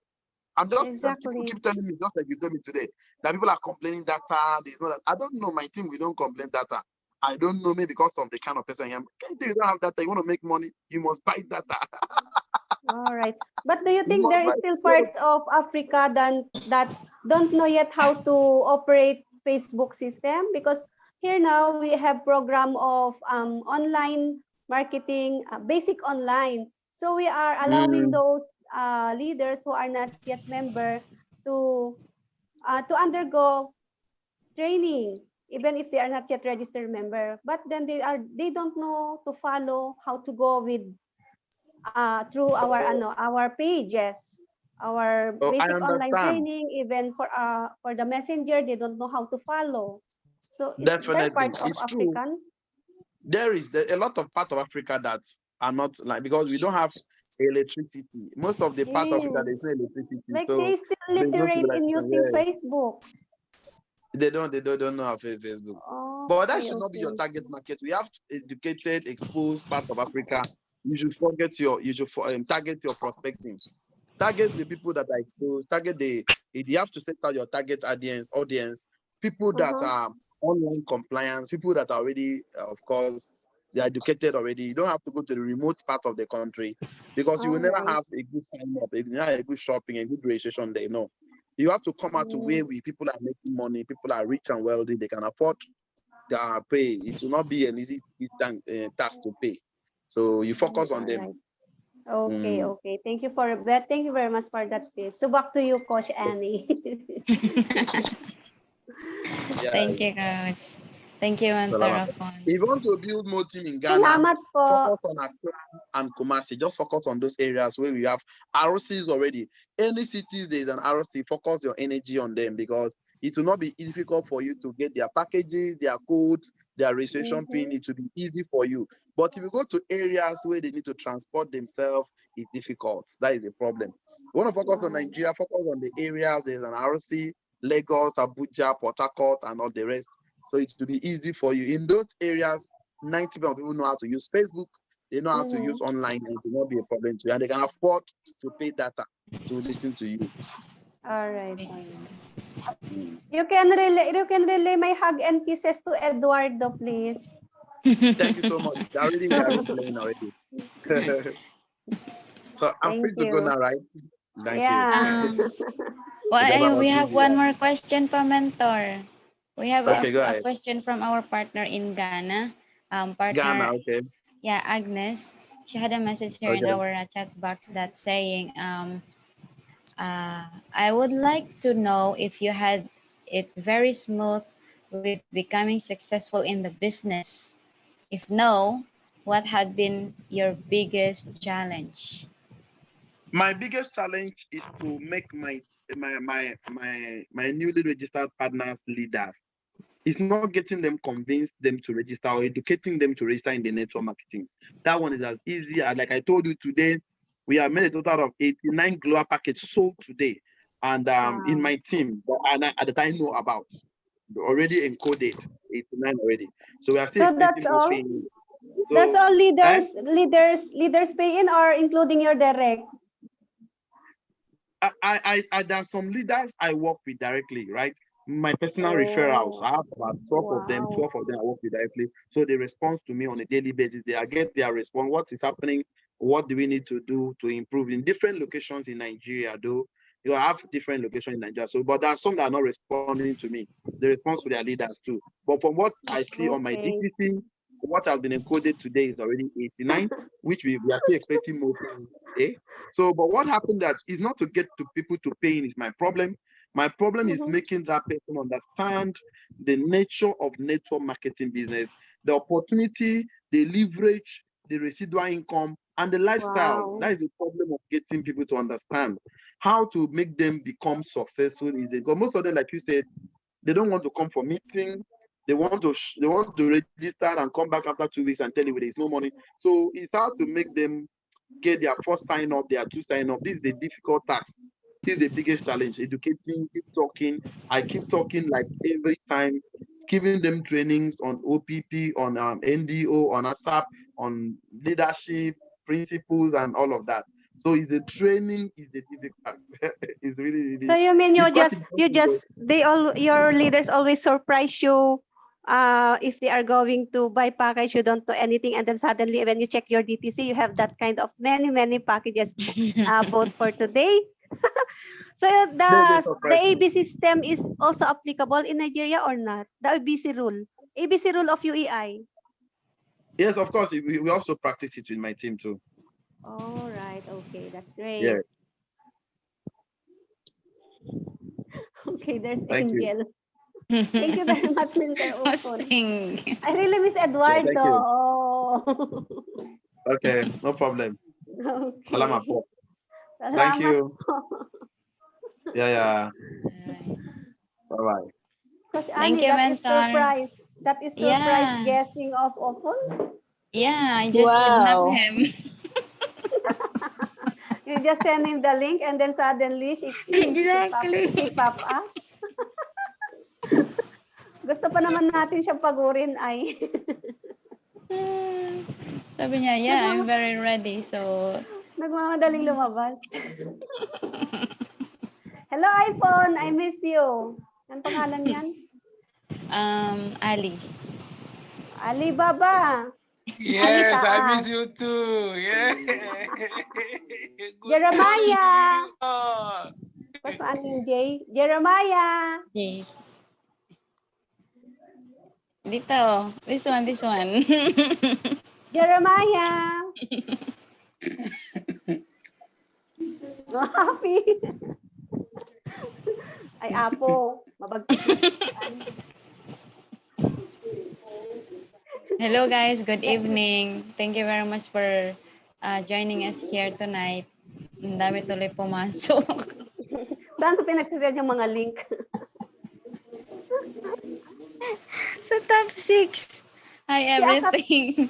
I'm just people exactly. keep telling me, just like you told me today, that people are complaining data. There's no that. I don't know. My team, we don't complain data. I don't know, maybe because of the kind of person I am. If you don't have data, you want to make money, you must buy data. All right. But do you You think must there buy is still so part of Africa that don't know yet how to operate Facebook system? Because here now we have program of online marketing, basic online. So we are allowing mm, those leaders who are not yet member to undergo training, even if they are not yet registered member. But then they don't know to follow how to go with through our pages, our oh, I basic online understand. training, even for the messenger, they don't know how to follow. So is there Definitely. part of It's true. African? There a lot of part of Africa that are not like because we don't have electricity. Most of the part of Africa Yes. there's no electricity, Like so they still there's no literate in civilization. using Yeah, Facebook. they don't know how to use Facebook. But that Okay, should not be your okay. target market. We have educated, exposed part of Africa. You should target your prospecting. Target the people that are exposed. Target you have to set out your target audience, people that Uh-huh. are online compliance, people that are already, of course, they're educated already. You don't have to go to the remote part of the country because you will All never right. have a good sign up, a good shopping, a good registration there. No, you have to come out to where Mm, people are making money, people are rich and wealthy, they can afford their pay. It will not be an easy task to pay. So you focus on all them. right. Okay, Mm, okay. Thank you for that. Thank you very much for that tip. So back to you, Coach Annie. Thank you, yes. Coach. Thank you, Mentor Salamat. Afon. If you want to build more team in Ghana, Salamat po. focus on Accra and Kumasi. Just focus on those areas where we have ROCs already. Any cities there is an ROC, focus your energy on them because it will not be difficult for you to get their packages, their codes, their registration pin. Mhm. It will be easy for you. But if you go to areas where they need to transport themselves, it's difficult. That is a problem. You want to focus on Wow. Nigeria, focus on the areas. There's an ROC, Lagos, Abuja, Port Harcourt, and all the rest. So it will be easy for you. In those areas, 90% of people know how to use Facebook. They know how to use Mhm. online, and it will not be a problem to you. And they can afford to pay data to listen to you. All right. All right. Mm. You can relay my hug and kisses to Eduardo, please. Thank you so much. They're already here replaying already. So I'm Thank free to go you. now, right? Thank you. Yeah. um, Because I we was have busy. one more question pa, Mentor. We have Okay, go a ahead. question from our partner in Ghana. Partner, Ghana, okay. yeah, Agnes. she had a message here in Okay. our chat box that's saying, I would like to know if you had it very smooth with becoming successful in the business. If no, what had been your biggest challenge? My biggest challenge is to make my newly registered partners leaders. It's not getting them convinced them to register or educating them to register in the network marketing. That one is as easy as, like I told you today, we have made a total of 89 global packages sold today, and in Wow. my team that I know about, already encoded 89 already. So we are still So that's expecting more all. paying. That's So all eh, leaders pay in, or including your direct. there's some leaders I work with directly, right? My personal referrals. Oh, I have about 12 of them. wow. 12 of them I work with directly. So they respond to me on a daily basis. They get their response. What is happening? What do we need to do to improve in different locations in Nigeria? Though you have different locations in Nigeria. So, but there are some that are not responding to me. They respond to their leaders too. But from what I see on my Okay. DPC, what has been encoded today is already 89, which we are still expecting more. Eh? So, but what happened that is not to get to people to pay in is my problem. My problem is Mhm. making that person understand the nature of network marketing business, the opportunity, the leverage, the residual income, and the lifestyle. Wow. That is the problem of getting people to understand how to make them become successful. Is it? Because most of them, like you said, they don't want to come for meetings. They want to register and come back after 2 weeks and tell you there is no money. So it's hard to make them get their first sign up, their two sign up. This is the difficult task. This is the biggest challenge. Educating, keep talking. I keep talking like every time, giving them trainings on OPP, on NDO, on ASAP, on leadership principles, and all of that. So it's a training, is the difficult. It's really, So really, you mean it's quite important. your leaders always surprise you if they are going to buy package, you don't know anything, and then suddenly when you check your DTC, you have that kind of many packages both for today. So They the surprise me. AB system is also applicable in Nigeria or not? The ABC rule. ABC rule of UEI. Yes, of course. We also practice it with my team too. All right, okay, that's Yeah. great. Okay, there's Thank you. Angel. Thank you very much, Mentor Ofon. Hosting. I really miss Yeah, thank Eduardo. you. Oh. Okay, no problem. Okay. Salamat po. Thank Salamat you. po. Yeah, yeah. Alright. Bye bye. Coach Thank Annie, you, that is mentor. surprise. That is surprise Yeah, guessing of Ofon. yeah, I just kidnapped Wow. him. You just send him the link and then suddenly she Exactly. pop up. Gusto pa naman natin siyang pagurin ay. Sabi niya, yeah, I'm Nagmama, very ready. So, nagmamadaling lumabas. Hello iPhone, I miss you. Ang pangalan niyan? Ali. Alibaba. Yes, I Taas. miss you too. Yeah. Good morning to Jeremiah. you all. Coach Annie J. Jeremiah. Yes. Dito. This one, this one. Jeremiah. Happy. Ay, Apo. Mabagtik na. Hello guys, good evening. Thank you very much for joining us here tonight. Ang dami tuloy pumasok. Saan ko pinagsisend yung mga link? Sa top 6. Hi Si Akat, everything.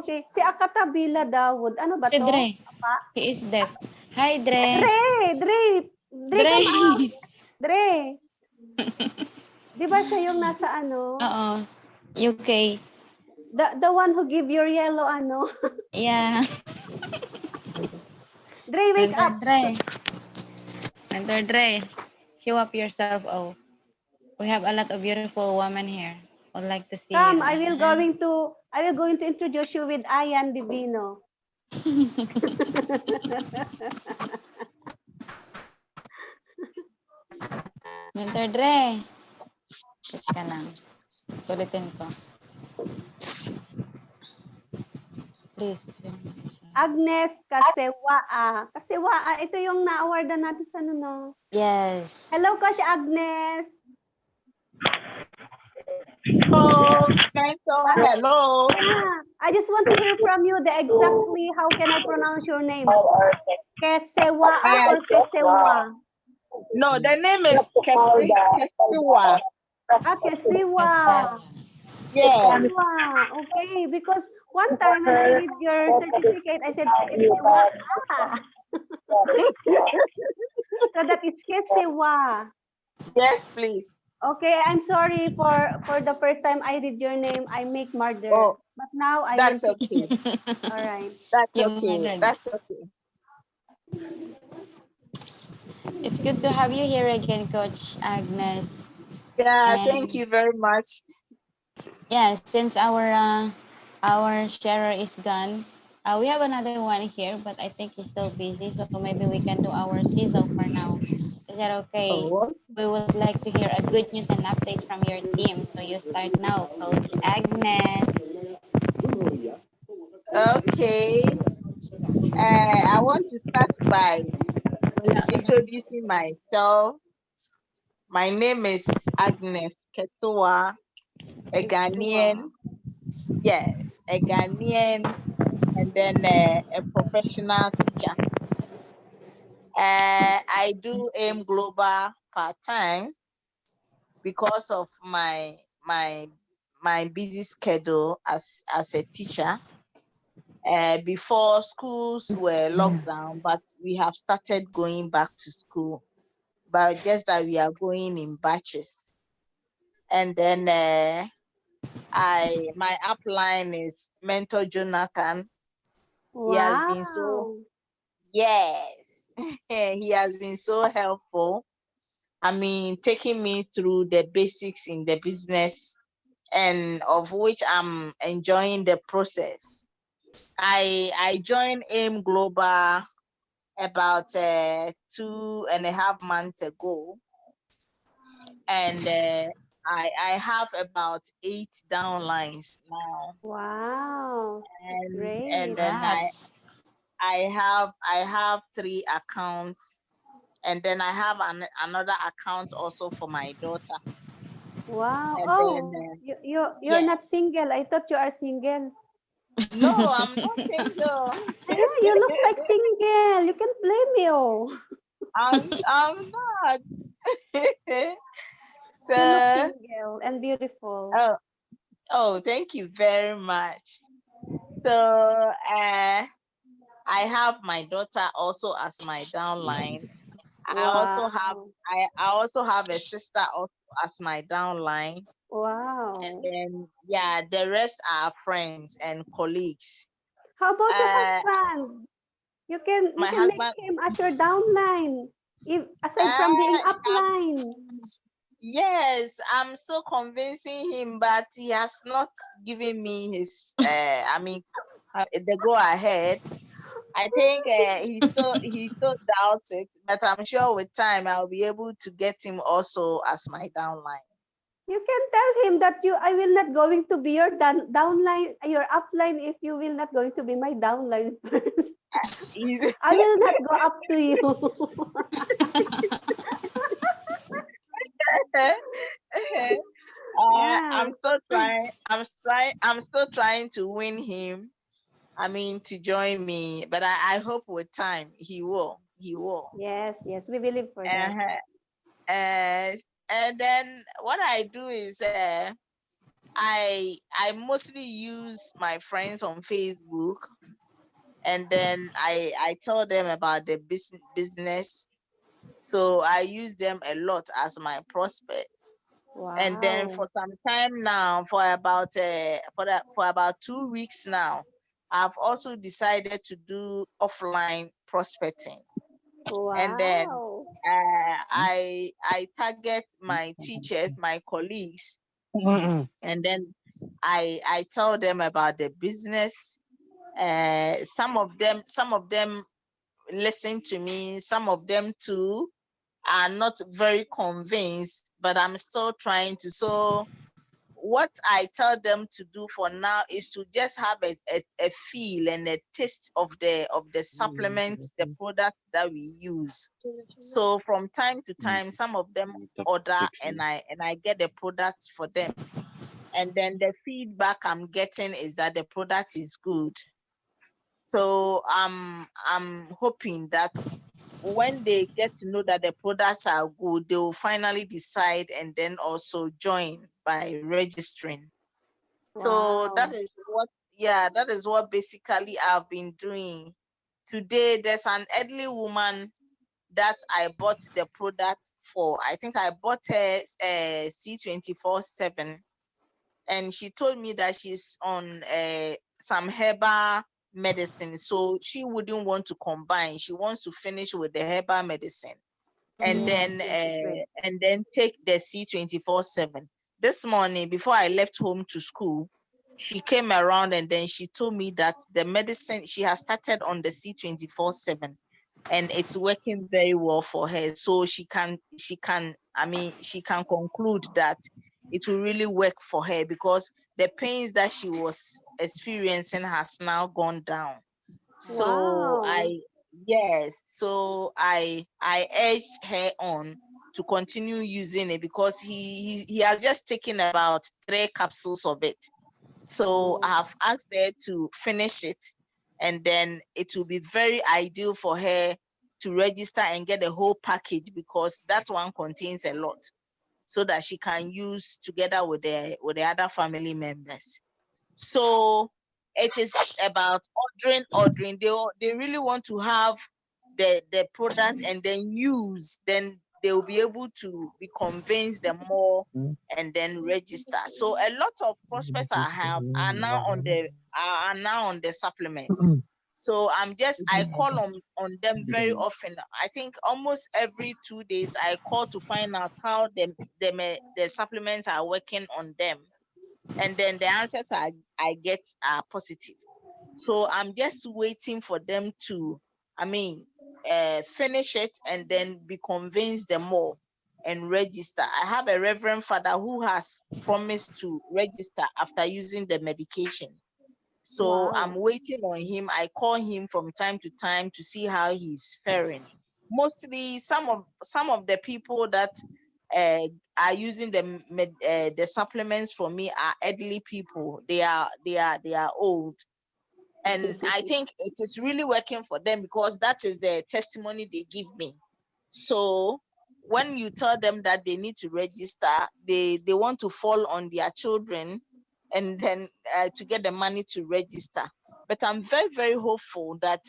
okay. Si Akatabila Dawood. Ano ba Si to? Dre. Apa? He is deaf. Hi Dre. Dre, come up. Dre. Di ba siya yung nasa ano? Oo. UK. The one who give your yellow ano? Yeah. Dre, wake Mentor up. Dre. Mentor Dre. Show up yourself, oh. We have a lot of beautiful women here. Would like to see Come, you. I will going to introduce you with Ayan Divino. Mentor Dre. Wait ka lang. Ulitin ko. Please. Agnes Kasewaa. Kasewaa, ito yung na-awardan natin sa ano, no? Yes. Hello, Coach Agnes. Hello, mentor. Hello. Yeah, I just want to hear from you the exactly how can I pronounce your name? Kesewaa or Kesewa? No, the name is Kesiwa. Ah, Kesiwa. Yes. Kesiwa. Okay, because one time when I read your certificate, I said Kesewa. So that it's Kesewa. Yes, please. Okay, I'm sorry for the first time I read your name, I make murder. Oh, but now I that's will okay. All right. That's You okay. murdered. That's okay. It's good to have you here again, Coach Agnes. Yeah, And thank you very much. yeah, since our sharer is gone, we have another one here, but I think he's still busy, so maybe we can do our Sizzle for now. Is that okay? Oh, We would like to hear a good news and updates from your team. So you start now, Coach Agnes. okay. I want to start by introducing myself. My name is Agnes Kesoa, a Ghanaian. Yes, a Ghanaian, and then a professional teacher. I do AIM Global part time because of my busy schedule as a teacher. Before schools were locked down, but we have started going back to school, but just that we are going in batches. And then my upline is Mentor Jonathan. He has been so yes, he has been so helpful. I mean, taking me through the basics in the business, and of which I'm enjoying the process. I joined AIM Global about 2.5 months ago, and I have about 8 downlines now. Wow. And then Congrats. I have 3 accounts, and then I have another account also for my daughter. Wow. And Oh, then you're yeah, not single. I thought you are single. no, I'm not single. Yeah, you look like single. You can blame you. I'm not. You look So single and beautiful. oh, thank you very much. So I have my daughter also as my downline. I also have Wow. I also have a sister also as my downline. And Wow. then yeah, the rest are friends and colleagues. How about your Uh husband? You my can make husband him as your downline. If aside from being uh upline. yes, I'm still convincing him, but he has not given me his the go ahead. I think he still doubts it, but I'm sure with time I'll be able to get him also as my downline. You can tell him that I will not going to be your downline, your upline if you will not going to be my downline first. He's- I will not go up to you. Yeah. I'm still trying. I'm still trying to win him. I mean, to join me, but I hope with time he will. He will. Yes, we believe for that. And then what I do is I mostly use my friends on Facebook, and then I tell them about the business. So I use them a lot as my prospects. Wow. And then for some time now, for about 2 weeks now, I've also decided to do offline prospecting. Wow. And then I target my teachers, my colleagues, and then I tell them about the business. Some of them listen to me. Some of them too are not very convinced, but I'm still trying to. So what I tell them to do for now is to just have a feel and a taste of the supplements, the products that we use. So from time to time, some of them order and I get the products for them. And then the feedback I'm getting is that the product is good. So I'm hoping that when they get to know that the products are good, they will finally decide and then also join by registering. So Wow. that is what basically I've been doing. Today, there's an elderly woman that I bought the product for. I think I bought her C24/7, and she told me that she's on some herbal medicine, so she wouldn't want to combine. She wants to finish with the herbal medicine and Yes, then yes, great. take the C24/7. This morning, before I left home to school, she came around and then she told me that the medicine she has started on the C24/7 and it's working very well for her. So she can conclude that it will really work for her because the pains that she was experiencing has now gone down. So Wow. I urged her on to continue using it because he has just taken about 3 capsules of it. So I have asked her to finish it, and then it will be very ideal for her to register and get the whole package because that one contains a lot, so that she can use together with the other family members. So it is about ordering. They really want to have the product and then use. Then they will be able to be convinced the more and then register. So a lot of prospects I have are now on the supplements. So I call on them very often. I think almost every 2 days I call to find out how the supplements are working on them, and then the answers I get are positive. So I'm just waiting for them to, finish it and then be convinced the more and register. I have a reverend father who has promised to register after using the medication. So I'm Wow. waiting on him. I call him from time to time to see how he's faring. Mostly, some of the people that uh, are using the supplements for me are elderly people. They are old, and I think it is really working for them because that is the testimony they give me. So when you tell them that they need to register, they want to fall on their children and then to get the money to register. But I'm very, very hopeful that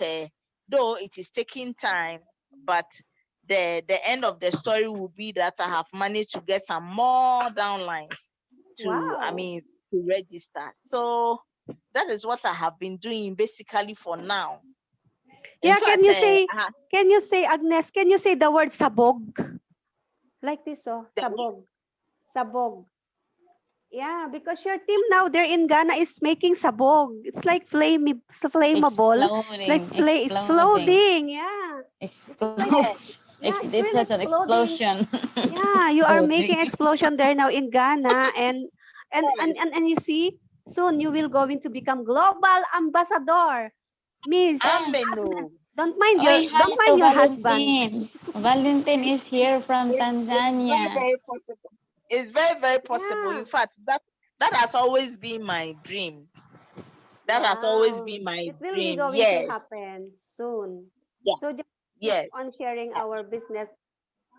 though it is taking time, but the end of the story will be that I have managed to get some more downlines Wow. to register. So that is what I have been doing basically for now. In Yeah, fact, can you say, Agnes, can you say the word sabog? Like this, oh, the sabog. Sabog. Yeah, because your team now there in Ghana is making sabog. It's like flammable. It's like it's Exploding. floating. Yeah. It's like, Explode. yeah, it's It's really just an exploding. explosion. Yeah, you are making Exploding. explosion there now in Ghana, and you see, soon you will going to become global ambassador. Miss Ameno. Agnes, We don't have mind to your husband. Valentine. Valentine is here from It's very, Tanzania. very possible. It's very, very possible. In Yeah. fact, that has always been my dream. That has always Wow. been my It will be dream. going to Yes. happen soon. Yeah. So just keep Yes. on sharing our business.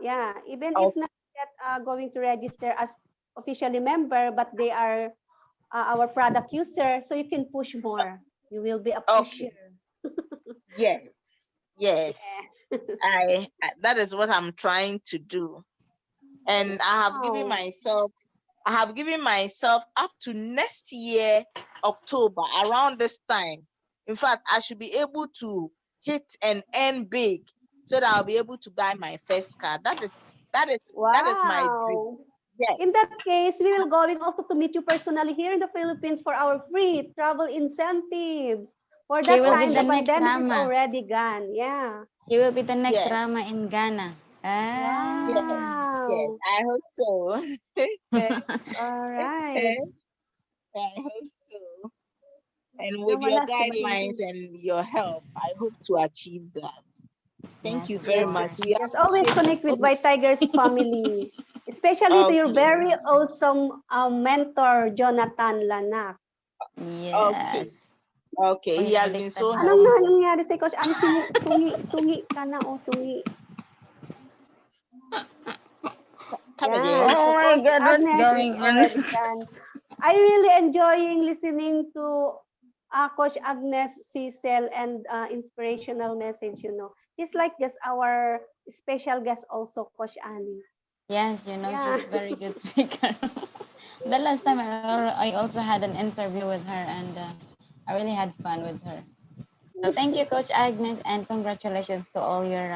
Yeah, even if Oh, not yet going to register as officially member, but they are our product user, so you can push more. You will be a okay. pusher. Yes. Yes. Yeah. That is what I'm trying to do. And Wow. I have given myself up to next year, October, around this time. In fact, I should be able to hit and earn big so that I'll be able to buy my first car. That is my dream. Wow. Yes. In that case, we will going also to meet you personally here in the Philippines for our free travel incentives. For She that will be time, the the Okay. next pandemic is Rama. already gone. Yeah. She will be the next Yes. Rama in Ghana. Ah. Yes. Wow. Yes, Wow. I hope so. All right. I hope so. And No, with your wala siya guidelines hindi. and your help, I hope to achieve that. Thank Yes, you of very Yes. much. course. We Yes. Always appreciate you connect with so White Tiger's family. Especially to your Okay, very awesome mentor, Jonathan Lanak. Yes. okay, okay. Uy, He has been baliktad so pala Anong yun. helpful. nangyari sa Coach Ani? Sungi ka na o sungi. Come Yan. again. So Oh my Coach God, what's Agnes is going on? already done. I really enjoying listening to Coach Agnes, Sizzle, and inspirational message. He's like just our special guest also, Coach Ani. Yes, Yeah. she's very good speaker. The last time I also had an interview with her, and I really had fun with her. So thank you, Coach Agnes, and congratulations to all your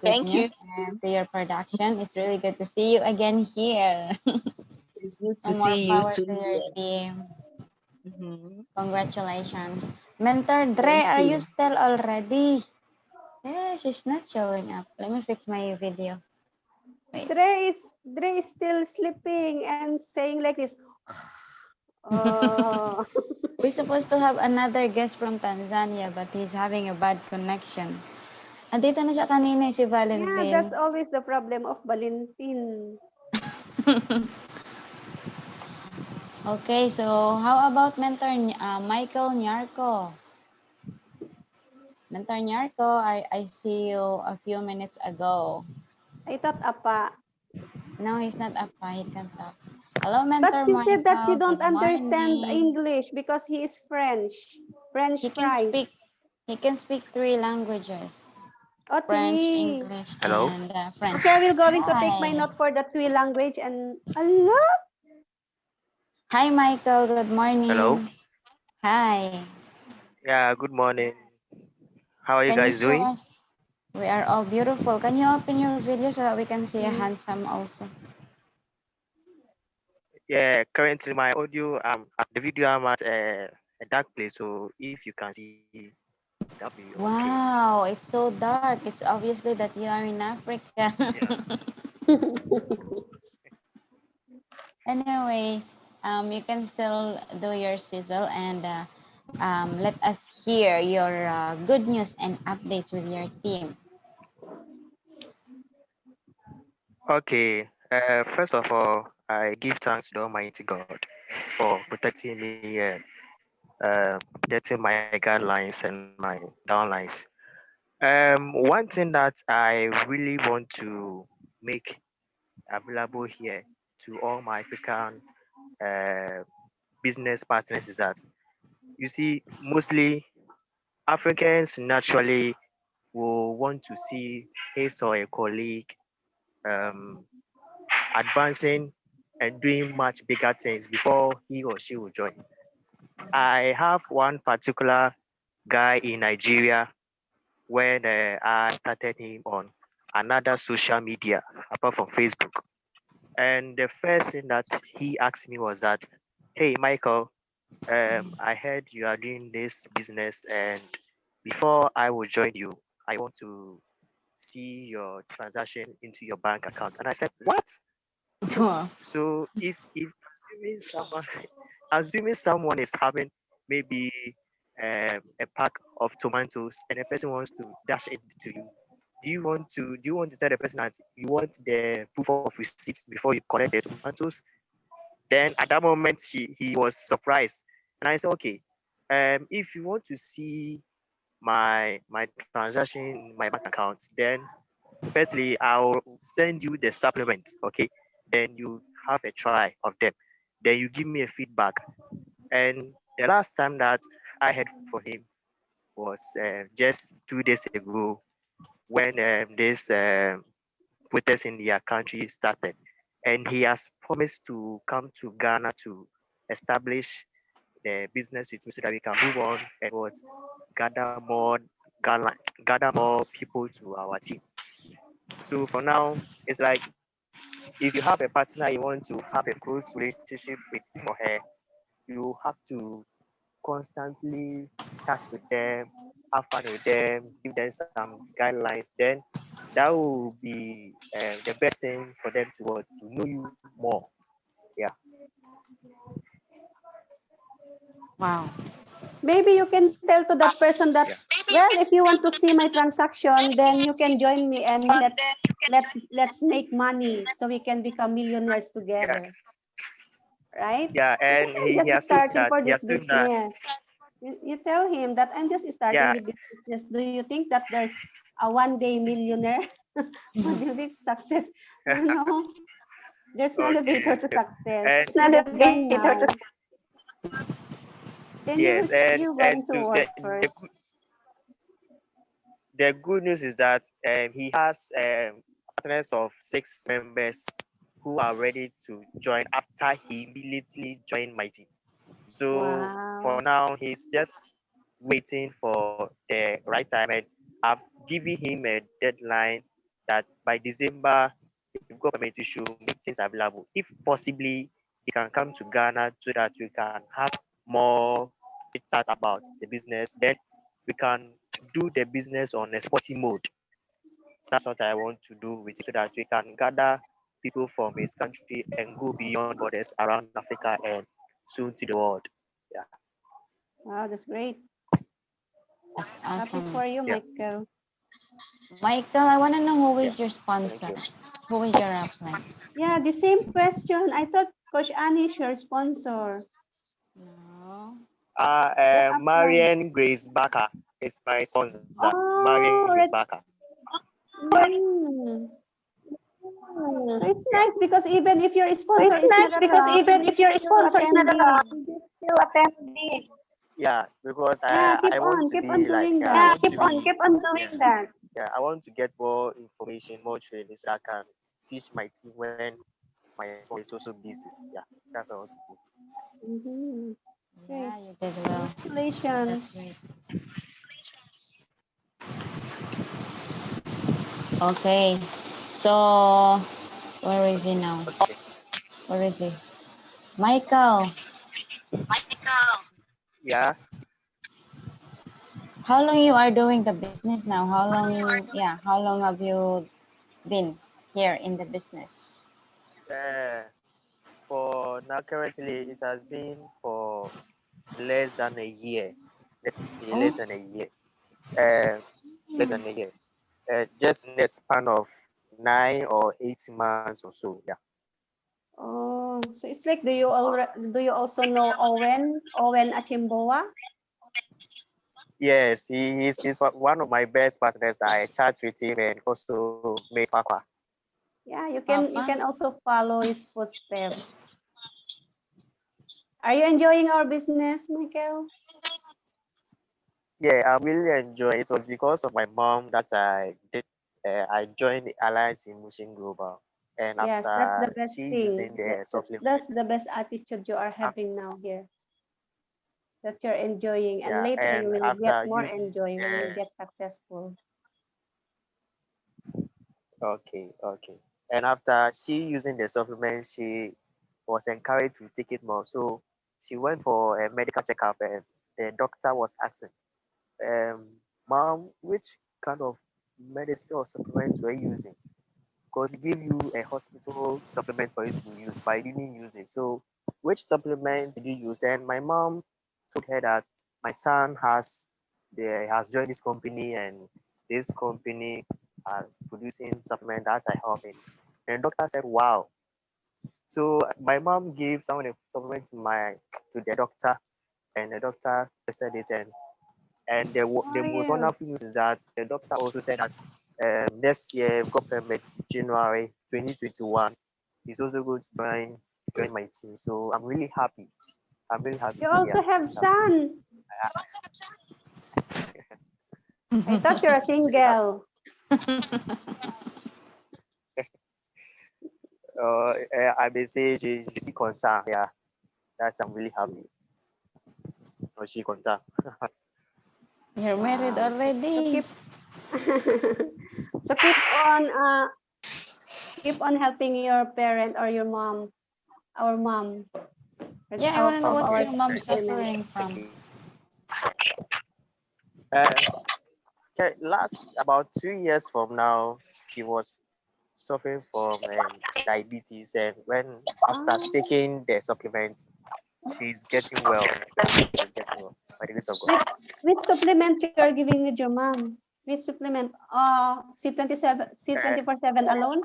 good Thank news you and too. to your production. It's really good to see you again here. It's good So to more see you power too to your here. team. Congratulations. Mentor Dre, Thank are you you. still already? Yeah, she's not showing up. Let me fix my video. Wait. Dre is still sleeping and saying like this. Oh. We're supposed to have another guest from Tanzania, but he's having a bad connection. Andito na siya kanina, si Yeah, that's Valentine. always the problem of Valentin. Okay, so how about Mentor Michael Nyarko? Mentor Nyarko, I see you a few minutes ago. I thought apa. No, he's not up. He can't talk. Hello, But Mentor you said that you Michael. don't Good understand morning. English because he is French. French He can fries. speak. He can speak three languages: Oh, French, three. English, Hello. and French. Okay, I will going to take my Hi. note for the three language and Allah. Hi, Michael. Good Hello. morning. Hi. Yeah, good morning. How are you Can you guys show doing? us? We are all beautiful. Can you open your video so that we can see a Mm. handsome also? Yeah, currently my audio, the video I'm at a dark place, so if you can see, that'll be okay. Wow, it's so dark. It's obviously that you are in Africa. Yeah. Anyway, you can still do your sizzle and let us hear your good news and updates with your team. Okay. First of all, I give thanks to Almighty God for protecting me and getting my guidelines and my downlines. One thing that I really want to make available here to all my African uh, business partners is that you see mostly Africans naturally will want to see his or a colleague um, advancing and doing much bigger things before he or she will join. I have one particular guy in Nigeria when I started him on another social media apart from Facebook. And the first thing that he asked me was that, "Hey, Michael, I heard you are doing this business, and before I will join you, I want to see your transaction into your bank account." And I said, "What?" So if assuming someone assuming someone is having maybe a pack of tomatoes and a person wants to dash it to you, do you want to tell the person that you want the proof of receipt before you collect the tomatoes? Then at that moment he was surprised, and I said, okay, if you want to see my transaction in my bank account, then firstly I'll send you the supplement, okay? Then you have a try of them. Then you give me a feedback. And the last time that I heard from him was just 2 days ago when this protest in their country started. And he has promised to come to Ghana to establish the business with me so that we can move on and what gather more gather more people to our team. So for now, it's like if you have a partner you want to have a close relationship with him or her, you have to constantly chat with them, have fun with them, give them some guidelines. Then that will be the best thing for them to know you more. Yeah. Wow. Maybe you can tell to that person that, well, if you want to see my transaction, then you can join me and let's make money so we can become millionaires Yeah. together, right? Yeah. And I'm he just has told me starting that for he this has told me that. business. You tell him that I'm just starting Yeah. with this business. Do you think that there's a one day millionaire? What do you think success? You know, there's an elevator Okay. to success. And If you just join now, then yes, you're and going to to work first. the good news is that he has partners of 6 members who are ready to join after he immediately joined my team. So for Wow. now, he's just waiting for the right time, and I've given him a deadline that by December, if government issue make things available, if possibly he can come to Ghana so that we can have more chat about the business. Then we can do the business on a sporty mode. That's what I want to do with it so that we can gather people from his country and go beyond borders around Africa and soon to the world. Yeah. Wow, that's great. That's Happy awesome. for you, Yeah. Michael. Michael, I want to know who Yeah. is your Thank sponsor? you. Who is your upline? Yeah, the same question. I thought Coach Annie is your sponsor. No. Your upline. Marian Grace Barker is my sponsor. Marian Oh, Grace Barker. mm. So it's nice because even if your sponsor is not around, you just still attending. Yeah, because Yeah, I want to keep be on like doing I that. want to be yeah, I want to get more information, more training so I can teach my team when my sponsor is also busy. Yeah, that's what I want to do. Mm-hmm. Okay. Yeah, you did well. That's Congratulations. great. Okay. So, where is he now? Okay. Where is he? Michael, Yeah. how long you are doing the business now? How long have you been here in the business? Uh, for now, currently, it has been for less than a year. Let me see, Oh, less than a year. Uh, Less than a year. Just in a span of 9 or 8 months or so. Yeah. Oh, so it's like, do you also know Owen Achimboa? Yes, he's one of my best partners. I chat with him and also makes Papa. Yeah, you Papa. can also follow his footsteps. Are you enjoying our business, Michael? Yeah, I really enjoy it. It was because of my mom that I joined the Alliance in Mission Global. And Yes, that's the after best she thing. using the That's supplement, the best attitude you are af- having now here. That you're enjoying, and yeah, later you and will get after more using enjoy when you the get successful. okay. And after she using the supplement, she was encouraged to take it more. So she went for a medical checkup, and the doctor was asking, "Mom, which kind of medicine or supplement were you using? Because we give you a hospital supplement for you to use, but you didn't use it. So which supplement did you use?" And my mom told her that my son has joined this company, and this company are producing supplement that I help him. And the doctor said, "Wow." So my mom gave some of the supplement to the doctor, and the doctor tested it, and the Oh, most yeah. wonderful news is that the doctor also said that next year, God permit, January 2021, he's also going to join my team. So I'm really happy. I'm really happy. You Yeah, also have I'm son. I thought you're a really happy. single. I may say she contact. Yeah, that's I'm really happy. No, she contact. You're married Wow. So already. so keep on helping your parent or your mom, our mom, Yeah, I our want to know of what's our your mom women. suffering from. Uh, last about 2 years from now, he was suffering from diabetes, and when after taking the supplement, she's getting well. She's getting well by the grace of God. Which supplement you are giving with your mom? Which supplement? C24/7 alone?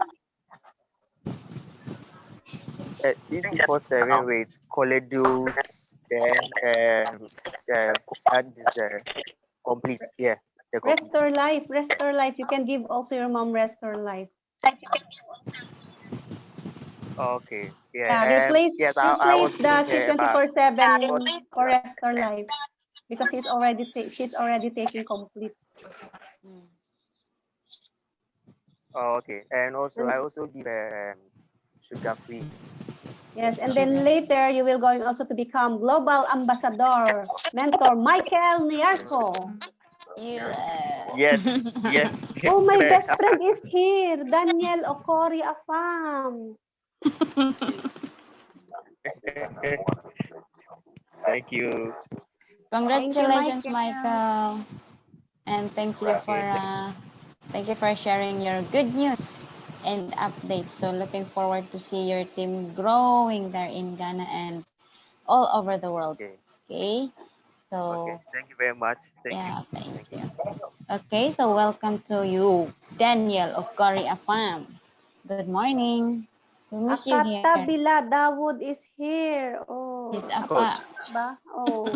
C24/7 with colledules, then add this complete. Yeah, the complete. Restore life. You can give also your mom Restore life. Okay. Yeah, Yeah. Yes, I was replace the thinking about. C24/7 for Restore life because she's already taking complete. Okay, and also I And, also give sugar free. yes, and then later you will going also to become global ambassador, mentor Michael Niarco. Yes, yes. Oh, my best friend is here, Daniel Okori Afam. Thank you. Congratulations, Michael. Michael, and thank you for sharing your good news and updates. So looking forward to see your team growing there in Ghana and all over the world. Okay. Okay. So Okay. Thank you very much. Thank you. yeah, thank you. Okay, so welcome to you, Daniel of Korea Farm. Good morning. We miss you here. Akata Bila Dawood is here. Oh, He's apa. ba? Oh.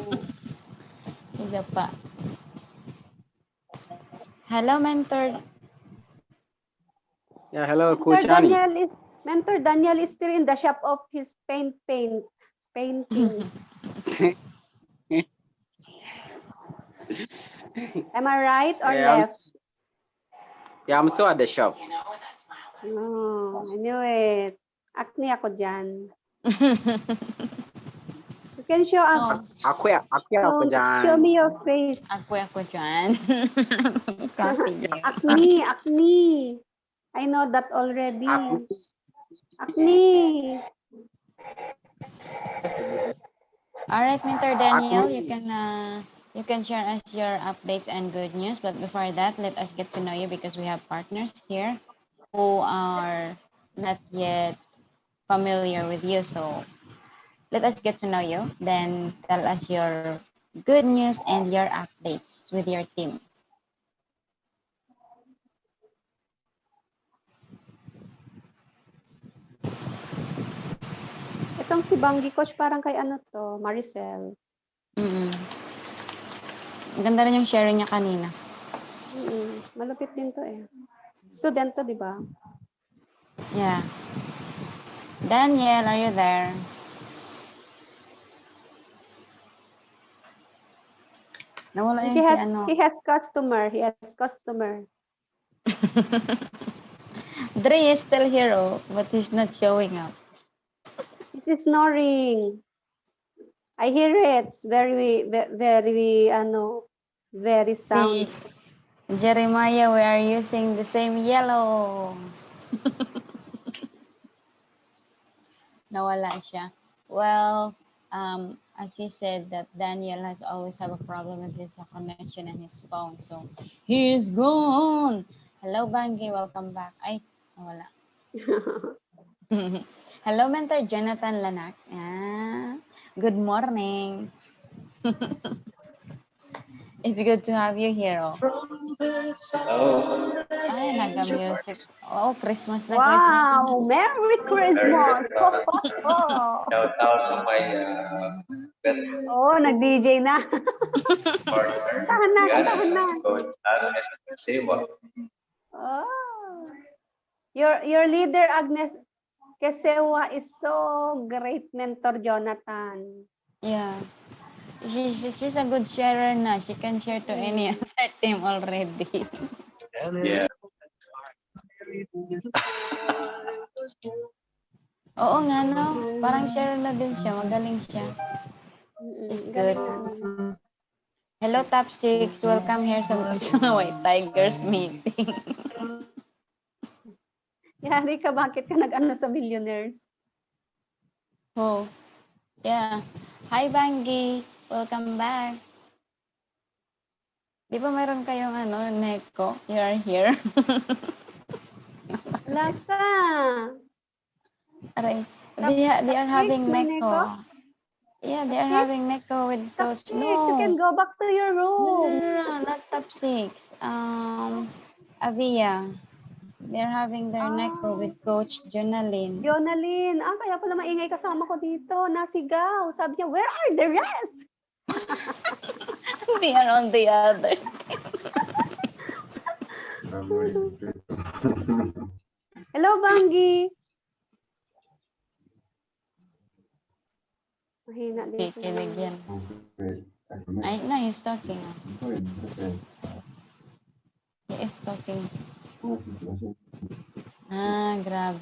He's apa. Hello, mentor. Yeah, hello, Coach Annie. Mentor Daniel is still in the shop of his paintings. Am I right or left? I'm still at the shop. No, I knew it. Acne ako dyan. You can show show me your face. Ako dyan. Acne. I know that already. Acne. All right, Mentor Daniel, you can share us your updates and good news. But before that, let us get to know you because we have partners here who are not yet familiar with you. So let us get to know you. Then tell us your good news and your updates with your team. Itong si Banggi Coach parang kay ano to, Maricel. Ganda rin yung sharing niya kanina. Malupit din to eh. Student to, di ba? Yeah. Daniel, are you there? Nawala He yun si ano. He has customer. Dre is still here, but he's not showing up. It is snoring. I hear it. It's very sounds. Jeremiah, we are using the same yellow. Nawala siya. Well, as he said that Daniel has always have a problem with his connection and his phone. So, he's gone. Hello, Bangi. Welcome back. Ay, nawala. Hello, Mentor Jonathan Lanak. Good morning. It's good to have you here. Ay, naga-music. Oh, Christmas na. Wow, Merry Christmas! Shout out to my oh, nag-DJ na. Kantahan na. Oh. Your leader, Agnes Kesewa, is so great, Mentor Jonathan. Yeah. She's a good sharer na. She can share to any other team already. Yeah. Oo nga, no? Parang sharer na din siya. Magaling siya. She's good. Hello, Top 6. Welcome here sa White Tigers meeting. Yari ka, bakit ka nag-ano sa Millionaires? Oh, yeah. Hi, Bangi. Welcome back. Di ba mayroon kayong ano, Neko? You are here. Wala ka. Aray, Top, they are top having no, Neko? Neko. Yeah, they Top are 6? having Neko with Top Coach. 6. You No. can go back to your room. No, not top 6. Avia. They're having their Neko with Coach Jonalyn. Jonalyn. Kaya pala maingay kasama ko dito. Nasigaw. Sabi niya, where are the rest? They are on the other. Hello, Banggi. Mahina dito. Kikinig yan. Ay, no, he's talking. He is talking. Grabe.